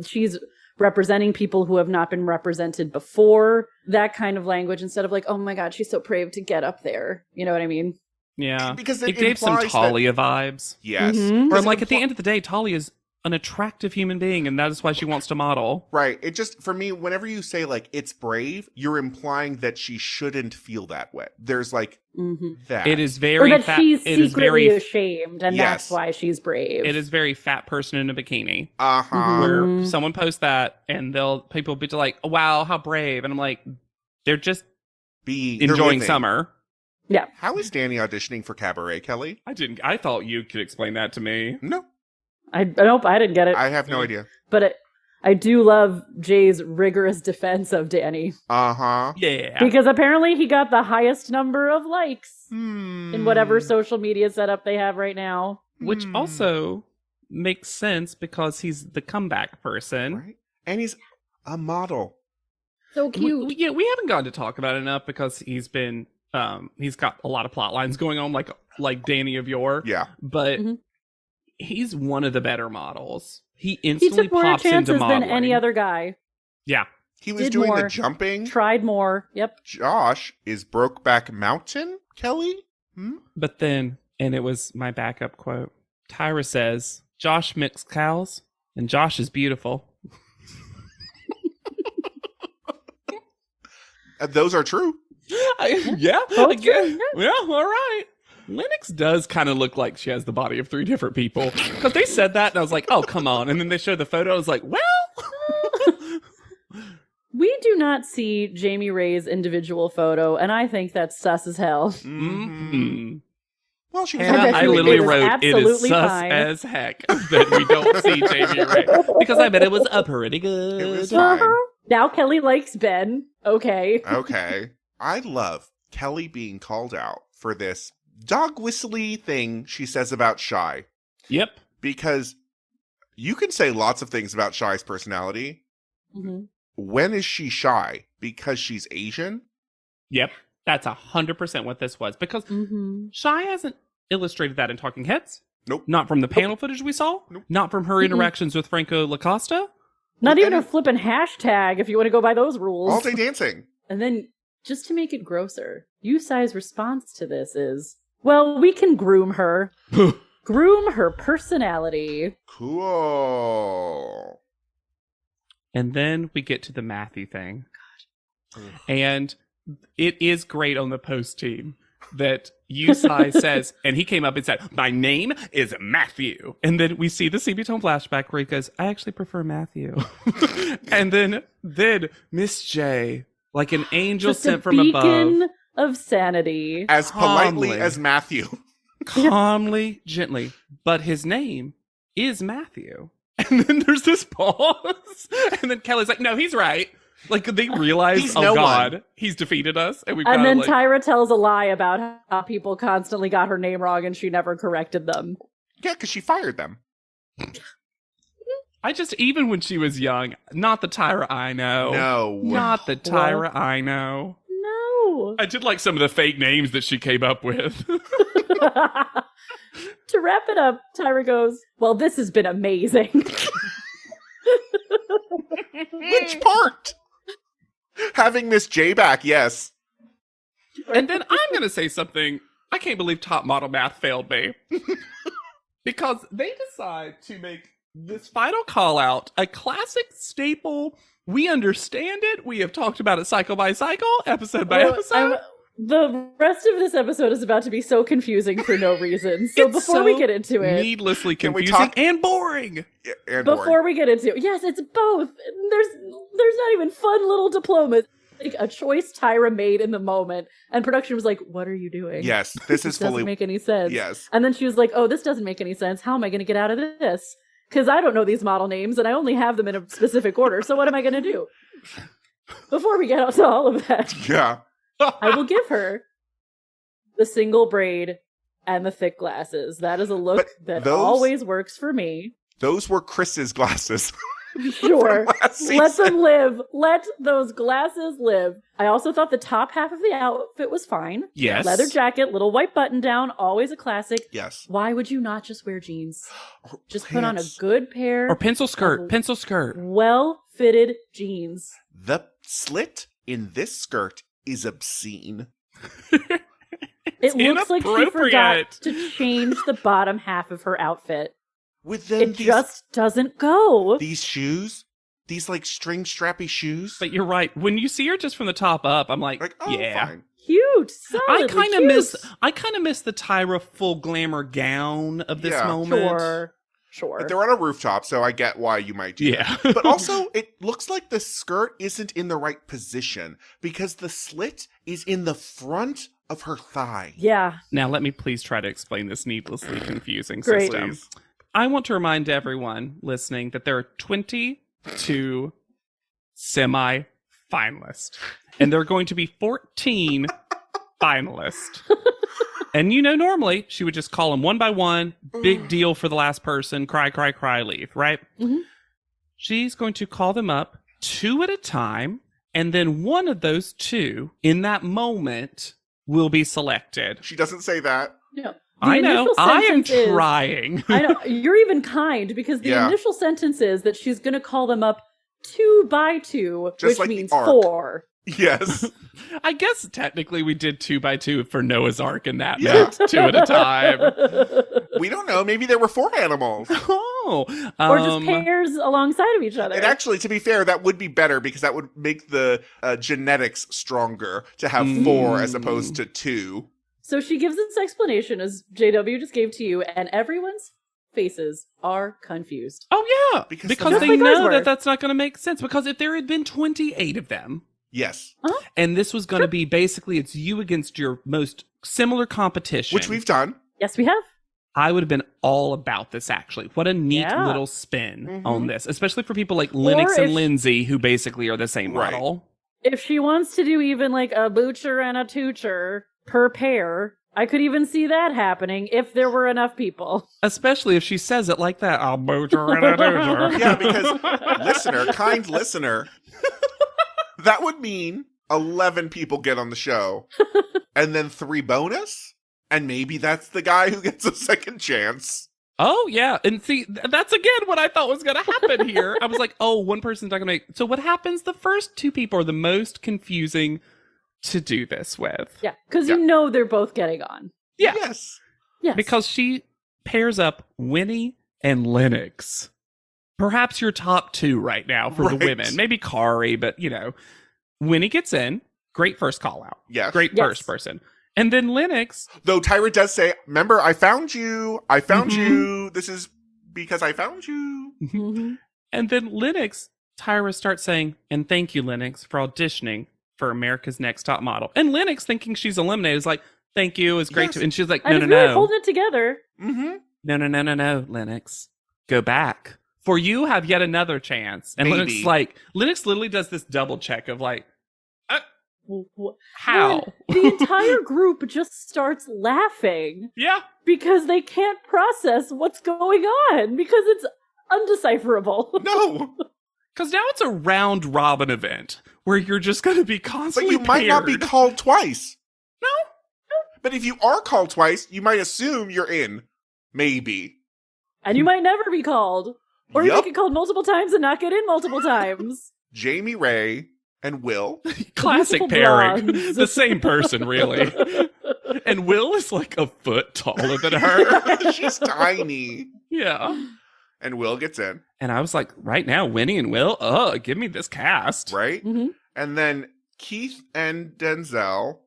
she's representing people who have not been represented before, that kind of language, instead of like, oh my god, she's so brave to get up there. You know what I mean? Yeah. Because it gave some implies that- Talia vibes. Yes. Mhm. Where Because I'm it like, at the impli- end of the day, Talia is an attractive human being, and that is why she wants to model. Right. It just, for me, whenever you say, like, it's brave, you're implying that she shouldn't feel that way. There's, like, that. It is Or very that fat. she's It is secretly very. ashamed, and Yes. that's why she's brave. It is very fat person in a bikini. Uh-huh. Mhm. Where someone posts that, and people be like, oh, "Wow, how brave!" And I'm like, they're just They're enjoying living. summer. Yeah. How is Danny auditioning for Cabaret, Kelly? I thought you could explain that to me. No, Nope, I didn't get it. I have no idea. But I do love Jay's rigorous defense of Danny. Uh-huh. Yeah. Because apparently he got the highest number of likes Hmm. in whatever social media setup they have right now. Which also makes sense because he's the comeback person. Right? And he's a model. So We, cute. we haven't gotten to talk about it enough because he's got a lot of plot lines going on, like Danny of yore. Yeah. But Mhm. he's one of the better models. He He instantly took more pops into chances modeling. than any other guy. Yeah. He was Did doing the more. jumping. Tried more. Yep. Josh is Brokeback Mountain, Kelly? Hmm? But then, and it was my backup quote, Tyra says, Josh mixed cows, and Josh is beautiful. Those are true. Yeah, Both again. true, Yeah, all right. Lennox does kind of look like she has the body of 3 different people. Because they said that, and I was like, oh, come on. And then they showed the photo, I was like, well. We do not see Jamie Ray's individual photo, and I think that's sus as hell. Mm-hmm. Well, she was Hannah, bet I you it literally is wrote, it is absolutely sus fine." as heck that we don't see Jamie Ray. Because I bet it was pretty good. It was fine. Now Kelly likes Ben. Okay. Okay. I love Kelly being called out for this dog whistly thing she says about Shy. Yep. Because you can say lots of things about Shy's personality. Mhm. When is she shy? Because she's Asian? Yep. That's 100% what this was. Because Mhm. Shy hasn't illustrated that in Talking Heads. Nope. Not from the panel footage we saw. Nope. Not from her interactions with Franco Lacosta. Not even And- a flippin' hashtag if you want to go by those rules. All day dancing. And then, just to make it grosser, Yusai's response to this is, well, we can groom her. Groom her personality. Cool. And then we get to the Matthew thing. And it is great on the post team that Yusai says, and he came up and said, my name is Matthew. And then we see the CB Tone flashback where he goes, I actually prefer Matthew. And then Miss J, like an angel Just sent a from beacon above, of sanity. As politely Calmly. as Matthew. calmly, gently, but his name is Matthew. And then there's this pause. And then Kelly's like, no, he's right. Like, they realize, He's oh no God, one. he's defeated us. And we've And got then like, Tyra tells a lie about how people constantly got her name wrong and she never corrected them. Yeah, because she fired them. I just, even when she was young, not the Tyra I know. No. Not the Tyra I know. No. I did like some of the fake names that she came up with. To wrap it up, Tyra goes, well, this has been amazing. Which part? Having Miss J back, yes. And then I'm going to say something. I can't believe Top Model Math failed me. Because they decide to make this final call out a classic staple. We understand it. We have talked about it cycle by cycle, episode by episode. The rest of this episode is about to be so confusing for no reason. So It's before we get into it, needlessly Can we confusing talk- and boring. Yeah, and before boring. we get into it, yes, it's both. There's not even fun little diplomas. Like a choice Tyra made in the moment, and production was like, "What are you doing? Yes, this is doesn't fully. make any sense." Yes. And then she was like, "Oh, this doesn't make any sense. How am I going to get out of this? Because I don't know these model names, and I only have them in a specific order. So what am I going to do?" before we get out to all of that, Yeah. I will give her the single braid and the thick glasses. That is a look But that those- always works for me. Those were Chris's glasses. Sure. last Let season. them live. Let those glasses live. I also thought the top half of the outfit was fine. Yes. Leather jacket, little white button down, always a classic. Yes. Why would you not just wear jeans? Or Just put on a pants. good pair Or pencil skirt. Oh. Pencil skirt. well-fitted jeans. The slit in this skirt is obscene. It looks like she inappropriate. forgot to change the bottom half of her outfit. With then It just doesn't go. these shoes, these like string strappy shoes. But you're right. When you see her just from the top up, I'm like, Like, oh, yeah. fine. Cute. I Solidly kind of cute. miss the Tyra full glamour gown of this Yeah. moment. Sure. But they're on a rooftop, so I get why you might do Yeah. that. But also, it looks like the skirt isn't in the right position because the slit is in the front of her thigh. Yeah. Now let me please try to explain this needlessly confusing Great. system. Please. I want to remind everyone listening that there are 22 semi-finalists, and there are going to be 14 finalists. And normally she would just call them one by one, big deal for the last person, cry, cry, cry, leave, right? Mhm. She's going to call them up 2 at a time, and then one of those 2 in that moment will be selected. She doesn't say that. No. I know. initial I am sentence is- trying. I know. You're even kind because the Yeah. initial sentence is that she's going to call them up 2 by 2, Just which like the means ark. 4. Yes. I guess technically we did 2 by 2 for Noah's Ark, and that Yeah. meant 2 at a time. We don't know. Maybe there were 4 animals. Oh, Or just pairs alongside of each other. And actually, to be fair, that would be better because that would make the genetics stronger to have 4 as opposed to 2. So she gives this explanation as JW just gave to you, and everyone's faces are confused. Oh yeah, Because because the they math- know Were. that that's not going to make sense. Because if there had been 28 of them, Yes. and this was going to be basically it's you against your most similar competition, Which we've done. Yes, we have. I would have been all about this. Actually, what a neat Yeah. little spin Mhm. on this, especially for people like Lennox if- and Lindsay, who basically are the same Right. model. If she wants to do even like a boocher and a toocher per pair, I could even see that happening if there were enough people. Especially if she says it like that. I'll booger and a dooger. Yeah, because kind listener, that would mean 11 people get on the show and then 3 bonus. And maybe that's the guy who gets a second chance. Oh, yeah. And see, that's again what I thought was going to happen here. I was like, oh, one person's not going to make. So what happens? The first 2 people are the most confusing to do this with. Yeah, because Yeah. you know they're both getting on. Yeah. Yes. Yes. Because she pairs up Winnie and Lennox. Perhaps your top 2 right now for the Right. women. Maybe Kari, but Winnie gets in. Great first call out. Yes. Great Yes. first person. And then Lennox, Though Tyra does say, remember, I found you. I found Mhm. you. This is because I found you. Mhm. and then Lennox, Tyra starts saying, and thank you, Lennox, for auditioning for America's Next Top Model. And Lennox, thinking she's eliminated, is like, thank you, it's great Yes. to. And she's like, And no, it's no, really no. holding it together. Mm-hmm. No, Lennox. Go back. For you have yet another chance. And Maybe. Lennox literally does this double check of like, How? how? The entire group just starts laughing Yeah. because they can't process what's going on because it's undecipherable. No. Because now it's a round robin event where you're just going to be But constantly you might not be paired. called twice. No. But if you are called twice, you might assume you're in. Maybe. And you might never be called. Or you Yup. might get called multiple times and not get in multiple times. Jamie Ray and Will. Classic Beautiful pairing. blondes. The same person, really. And Will is like a foot taller than her. She's tiny. Yeah. And Will gets in, And I was like, right now, Winnie and Will, give me this cast. right? Mhm. And then Keith and Denzel,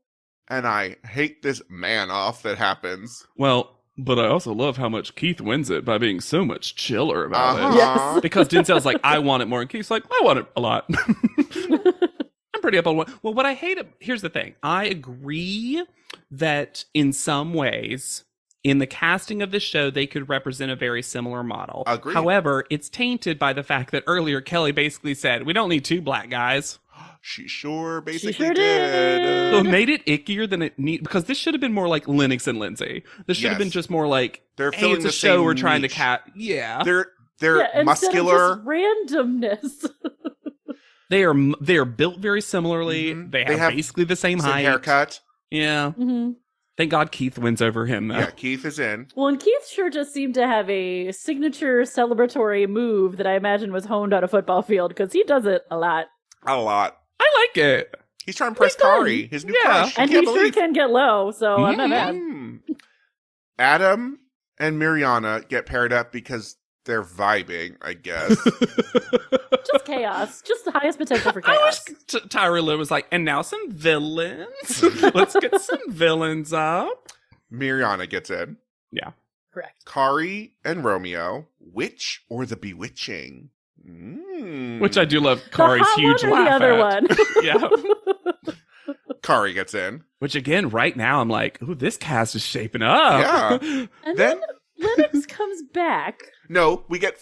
and I hate this man off that happens. Well, but I also love how much Keith wins it by being so much chiller about it. Yes. Because Denzel's like, I want it more. And Keith's like, I want it a lot. I'm pretty up on one. Well, what I hate, here's the thing. I agree that in some ways, in the casting of the show, they could represent a very similar model. Agreed. However, it's tainted by the fact that earlier Kelly basically said, we don't need 2 black guys. She sure basically sure did. did. So it made it ickier than it need because this should have been more like Lennox and Lindsay. This should have been Yes. just more like, They're hey, filling it's a the show same we're trying to niche. Yeah. They're Yeah, muscular. instead of just randomness. They are built very similarly. Mhm. They They have have basically the same Same height. haircut. Yeah. hmm Thank God Keith wins over him though. Yeah, Keith is in. Well, and Keith sure just seemed to have a signature celebratory move that I imagine was honed on a football field because he does it a lot. A lot. I like it. He's trying to press Pretty fun. Kari, his new Yeah. crush. And You he can't sure believe. can get low, so I'm not mad. Mm. Adam and Mariana get paired up because they're vibing, I guess. Just chaos. Just the highest potential for I chaos. wish Tyra Lynn was like, and now some villains. Let's get some villains up. Mariana gets in. Correct. Kari and Romeo, Witch or the Bewitching? Which I do love Kari's the hot huge one or laugh the other at. one. Yeah. Kari gets in. Which again, right now I'm like, ooh, this cast is shaping up. Yeah. And Then- then Lennox comes back. No, we get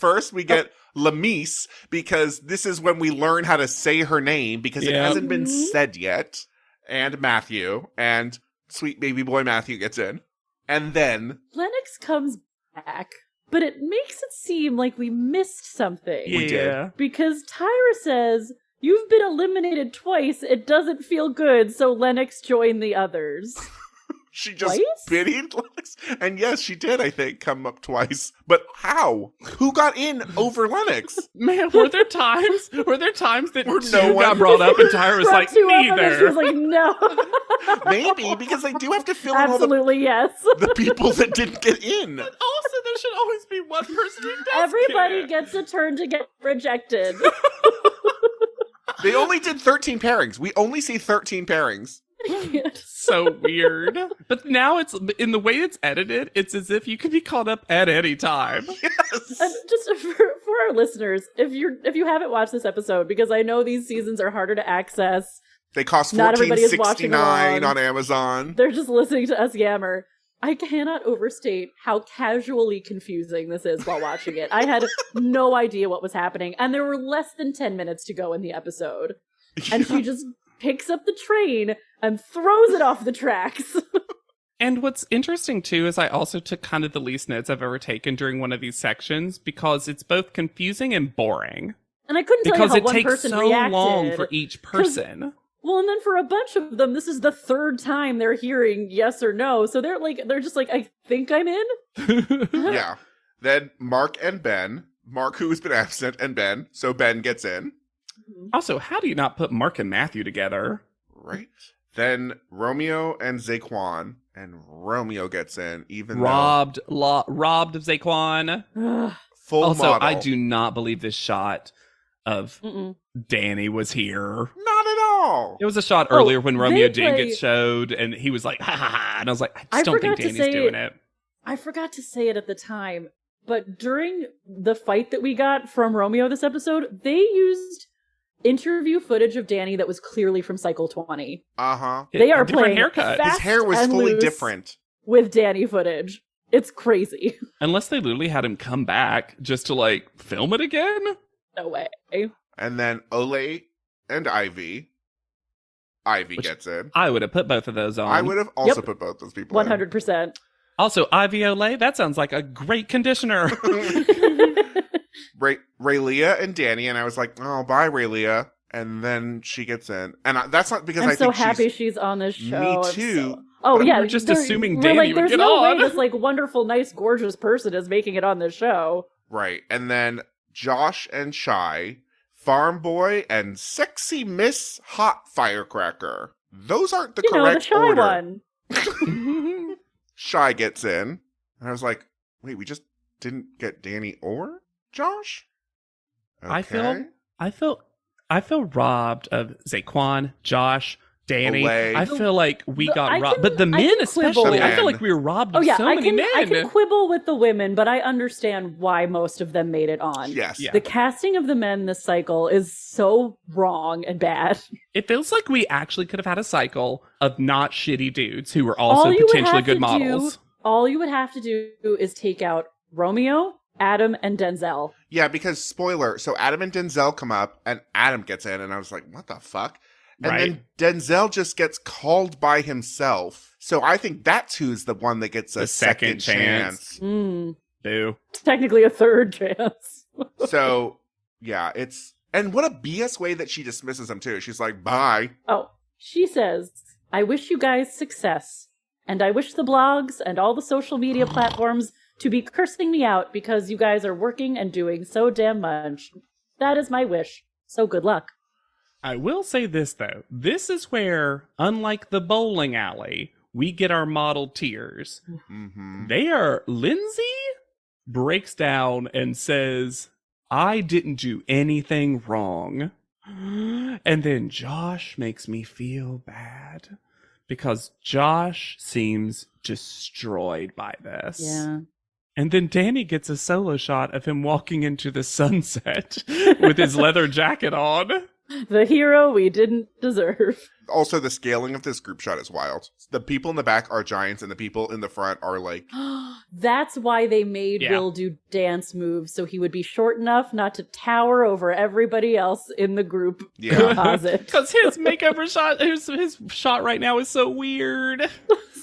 Lamise because this is when we learn how to say her name because it Yeah. hasn't been Mhm. said yet. And Matthew and sweet baby boy Matthew gets in. And then Lennox comes back, but it makes it seem like we missed something. We did. Yeah. Because Tyra says, "You've been eliminated twice. It doesn't feel good, so Lennox joined the others." she just Twice? pitied Lennox. And yes, she did, I think, come up twice. But how? Who got in over Lennox? Man, were there times that Where two no one- got brought up and Tyra was Brought like, two up and then she neither. was like, "No." Maybe, because they do have to fill in all Absolutely, yes. the people that didn't get in. Also, there should always be one person who does Everybody get gets a turn to get rejected. They only did 13 pairings. We only see 13 pairings. so weird. But now it's in the way it's edited, it's as if you could be called up at any time. Yes. And just for our listeners, if you haven't watched this episode, because I know these seasons are harder to access, They cost Not everybody is watching $14.69 along. on Amazon. they're just listening to us yammer. I cannot overstate how casually confusing this is while watching it. I had no idea what was happening, and there were less than 10 minutes to go in the episode. And she just picks up the train and throws it off the tracks. And what's interesting too is I also took kind of the least notes I've ever taken during one of these sections because it's both confusing and boring. And I couldn't tell you Because how it one takes person so reacted. long for each person. Well, and then for a bunch of them, this is the third time they're hearing yes or no. So they're just like, "I think I'm in." Yeah. Then Mark and Ben. Mark, who's been absent, and Ben. So Ben gets in. Also, how do you not put Mark and Matthew together? Right. Then Romeo and Zaquan. And Romeo gets in, even Robbed of Zaquan. Ugh. though full Also, model. I do not believe this shot of Mm-mm. Danny was here. Not at all. It was a shot Oh, earlier when Romeo they didn't play- get showed, and he was like, ha ha ha. And I was like, I I just don't think forgot to Danny's say doing it. I forgot to say it at the time, but during the fight that we got from Romeo this episode, they used interview footage of Danny that was clearly from Cycle 20. Uh-huh. They are Different playing haircut. fast His hair was and fully loose different. with Danny footage. It's crazy. Unless they literally had him come back just to like film it again. No way. And then Ole and Ivy. Ivy Which- gets in. I would have put both of those on. I would have also Yep. put both those people in. 100%. Also, Ivy Olay, that sounds like a great conditioner. Raylia and Danny, and I was like, oh, bye, Raylia. And then she gets in. And that's not because I'm I so think happy she's... she's on this show. Me I'm too. Oh But yeah, we're just there- assuming we're Danny like, would there's get no on. way this like wonderful, nice, gorgeous person is making it on this show. Right. And then Josh and Shy, Farm Boy, and Sexy Miss Hot Firecracker. Those aren't the You know, the correct shy order. one. Shy gets in. And I was like, wait, we just didn't get Danny or Josh? I feel robbed of Zaquan, Josh, Danny. Olay. I feel like we I got robbed. can- But the I men can especially, quibble. I feel Men. like we were robbed Oh of yeah, so I many can men. quibble with the women, but I understand why most of them made it on. Yes. Yeah. The casting of the men this cycle is so wrong and bad. It feels like we actually could have had a cycle of not shitty dudes who were also All you would potentially have good to models. All you would have to do is take out Romeo, Adam, and Denzel. Yeah, because spoiler, so Adam and Denzel come up and Adam gets in and I was like, what the fuck? And Right. then Denzel just gets called by himself. So I think that's who's the one that gets a The second chance. Mm, Boo. technically a third chance. So, yeah, and what a BS way that she dismisses him, too. She's like, bye. Oh, she says, I wish you guys success. And I wish the blogs and all the social media platforms to be cursing me out because you guys are working and doing so damn much. That is my wish. So good luck. I will say this, though. This is where, unlike the bowling alley, we get our model tiers. Mm-hmm. Lindsay breaks down and says, I didn't do anything wrong. And then Josh makes me feel bad because Josh seems destroyed by this. Yeah. And then Danny gets a solo shot of him walking into the sunset with his leather jacket on. The hero we didn't deserve. Also, the scaling of this group shot is wild. The people in the back are giants, and the people in the front are like... That's why they made Will do dance moves, so he would be short enough not to tower over everybody else in the group composite. Because his makeover shot, his shot right now is so weird.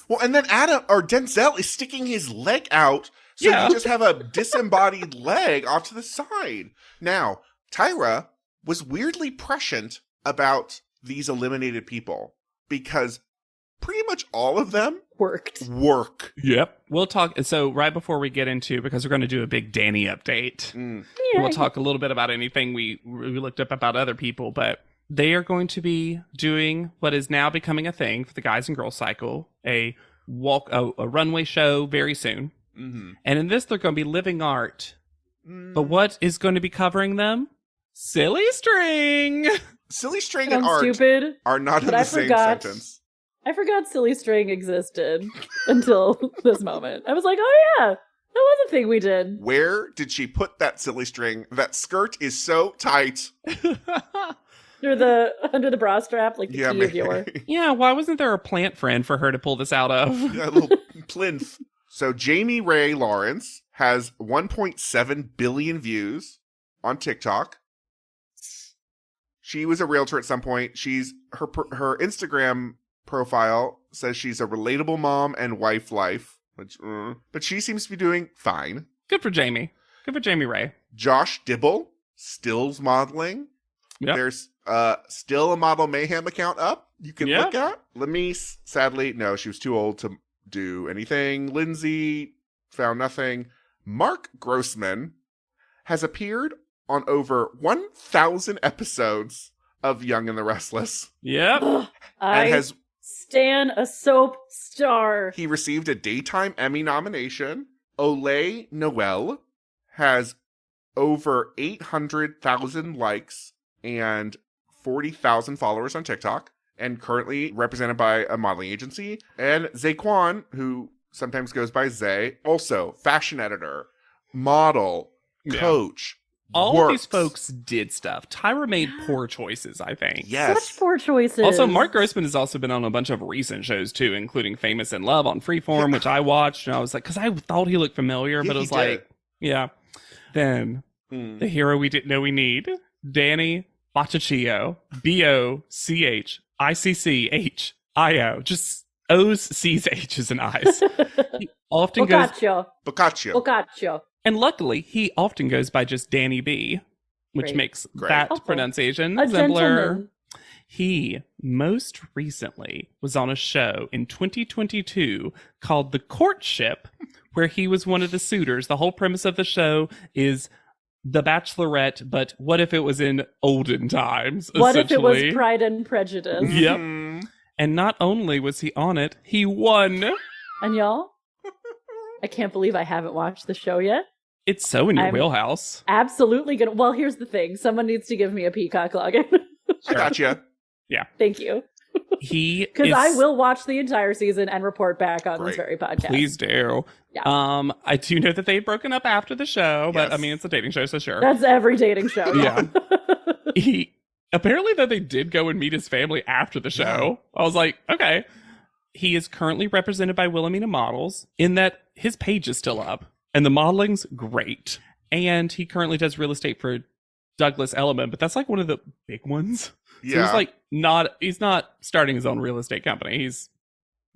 Well, and then Denzel is sticking his leg out, so you just have a disembodied leg off to the side. Now, Tyra was weirdly prescient about these eliminated people because pretty much all of them work. Yep. We'll talk. So right before we get into, because we're going to do a big Danny update, we'll talk a little bit about anything we looked up about other people, but they are going to be doing what is now becoming a thing for the Guys and Girls Cycle, a runway show very soon. Mm-hmm. And in this, they're going to be living art. But what is going to be covering them? Silly String. Silly String Sounds and art stupid, are not in but the I same forgot. sentence. I forgot Silly String existed until this moment. I was like, oh yeah, that was a thing we did. Where did she put that silly string? That skirt is so tight. Under the bra strap, like the key of your... Yeah, why wasn't there a plant friend for her to pull this out of? A little plinth. So Jamie Ray Lawrence has 1.7 billion views on TikTok. She was a realtor at some point. Her Instagram profile says she's a relatable mom and wife life, but she seems to be doing fine. Good for Jamie. Good for Jamie Ray. Josh Dibble, stills modeling. Yep. There's still a Model Mayhem account up you can look at. Lamise, sadly, no, she was too old to do anything. Lindsay found nothing. Mark Grossman has appeared on over 1,000 episodes of Young and the Restless. Yep. Stan a soap star. He received a Daytime Emmy nomination. Olay Noel has over 800,000 likes and 40,000 followers on TikTok, and currently represented by a modeling agency. And Zaquan, who sometimes goes by Zay, also fashion editor, model, coach. All of these folks did stuff. Tyra made poor choices, I think. Yes. Such poor choices. Also, Mark Grossman has also been on a bunch of recent shows, too, including Famous in Love on Freeform, which I watched. And I was like, because I thought he looked familiar, but it was like, Then, the hero we didn't know we need, Danny Boccaccio, Boccicchio, just O's, C's, H's, and I's. He often Boccaccio. And luckily, he often goes by just Danny B, which makes that pronunciation simpler. Gentleman. He most recently was on a show in 2022 called The Courtship, where he was one of the suitors. The whole premise of the show is The Bachelorette, but what if it was in olden times? What if it was Pride and Prejudice? Yep. And not only was he on it, he won. And y'all, I can't believe I haven't watched the show yet. It's so in your wheelhouse. Absolutely gonna. Well, here's the thing. Someone needs to give me a Peacock login. I gotcha. Yeah. Thank you. Because I will watch the entire season and report back on this very podcast. Please do. Yeah. I do know that they've broken up after the show, but I mean, it's a dating show, so sure. That's every dating show. Yeah. Apparently, though, they did go and meet his family after the show. I was like, okay. He is currently represented by Wilhelmina Models in that his page is still up and the modeling's great. And he currently does real estate for Douglas Elliman, but that's like one of the big ones. So he's not starting his own real estate company. He's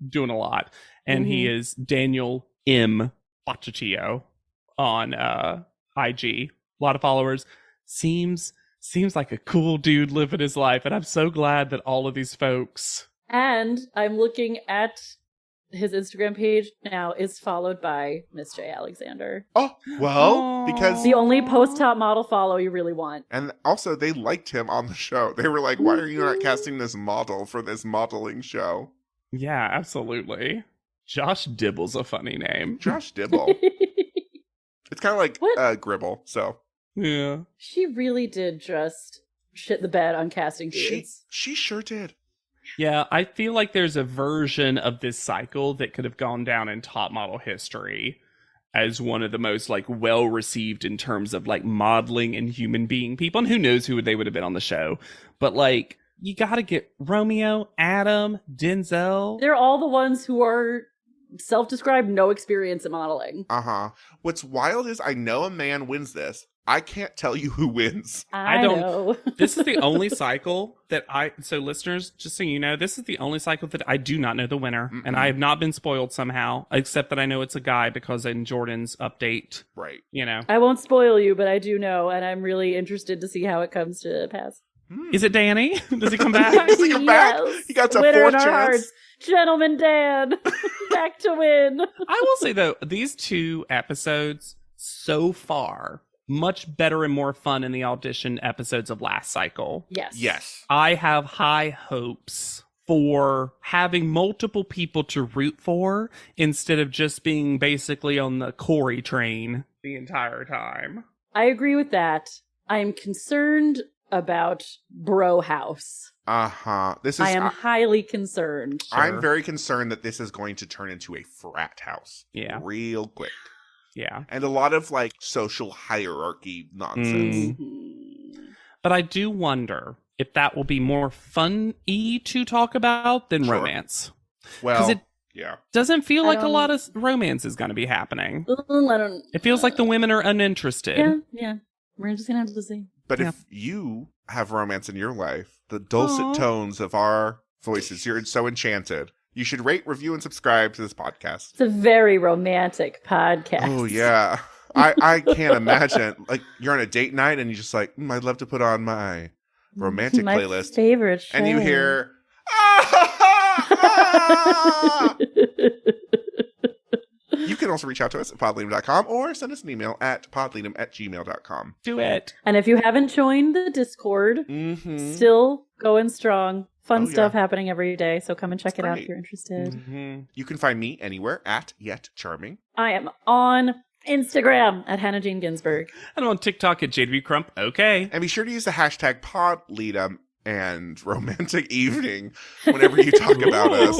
doing a lot. And he is Daniel M. Bacciatio on IG. A lot of followers. Seems like a cool dude living his life. And I'm so glad that all of these folks. And I'm looking at his Instagram page now is followed by Miss J. Alexander. Oh, well, because... The only post-top model follow you really want. And also, they liked him on the show. They were like, why are you not casting this model for this modeling show? Yeah, absolutely. Josh Dibble's a funny name. Josh Dibble. It's kind of like Gribble, so... Yeah. She really did just shit the bed on casting dudes. She sure did. Yeah, I feel like there's a version of this cycle that could have gone down in top model history as one of the most like well received in terms of like modeling and human being people. And who knows who they would have been on the show. But like, you got to get Romeo, Adam, Denzel. They're all the ones who are self-described no experience in modeling. Uh-huh. What's wild is I know a man wins this. I can't tell you who wins. I don't know. This is the only cycle that so listeners, just so you know, this is the only cycle that I do not know the winner. And I have not been spoiled somehow, except that I know it's a guy because in Jordan's update. Right. You know. I won't spoil you, but I do know, and I'm really interested to see how it comes to pass. Is it Danny? Does he come back? Does he come back? He got a Winner fourth in our chance. hearts. Gentleman Dan, back to win. I will say, though, these 2 episodes so far, much better and more fun in the audition episodes of last cycle. Yes. I have high hopes for having multiple people to root for instead of just being basically on the Corey train the entire time. I agree with that. I am concerned about Bro House. Uh-huh. I am highly concerned. I'm very concerned that this is going to turn into a frat house. Yeah. Real quick. Yeah. And a lot of like social hierarchy nonsense. But I do wonder if that will be more fun-y to talk about than romance. Well, it doesn't feel like a lot of romance is going to be happening. It feels like the women are uninterested. Yeah. We're just going to have to see. But if you have romance in your life, the dulcet tones of our voices, you're so enchanted. You should rate, review, and subscribe to this podcast. It's a very romantic podcast. Oh, yeah. I can't imagine. Like, you're on a date night and you're just like, I'd love to put on my romantic playlist. Favorite show. And you hear, You can also reach out to us at podleadum.com or send us an email at podleadum@gmail.com. Do it. And if you haven't joined the Discord, still going strong. Fun stuff happening every day, so come and check it out if you're interested. You can find me anywhere at Yet Charming. I am on Instagram at Hannah Jean Ginsburg. And I'm on TikTok at JW Crump. Okay. And be sure to use the hashtag PodLeadum and Romantic Evening whenever you talk about us.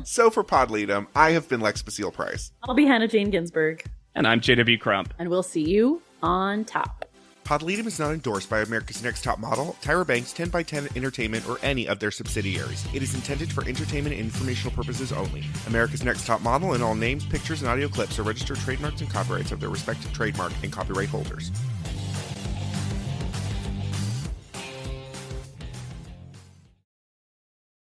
So for PodLeadum, I have been Lex Basile Price. I'll be Hannah Jean Ginsburg. And I'm JW Crump. And we'll see you on top. PodLeadum is not endorsed by America's Next Top Model, Tyra Banks, 10x10 Entertainment, or any of their subsidiaries. It is intended for entertainment and informational purposes only. America's Next Top Model and all names, pictures, and audio clips are registered trademarks and copyrights of their respective trademark and copyright holders.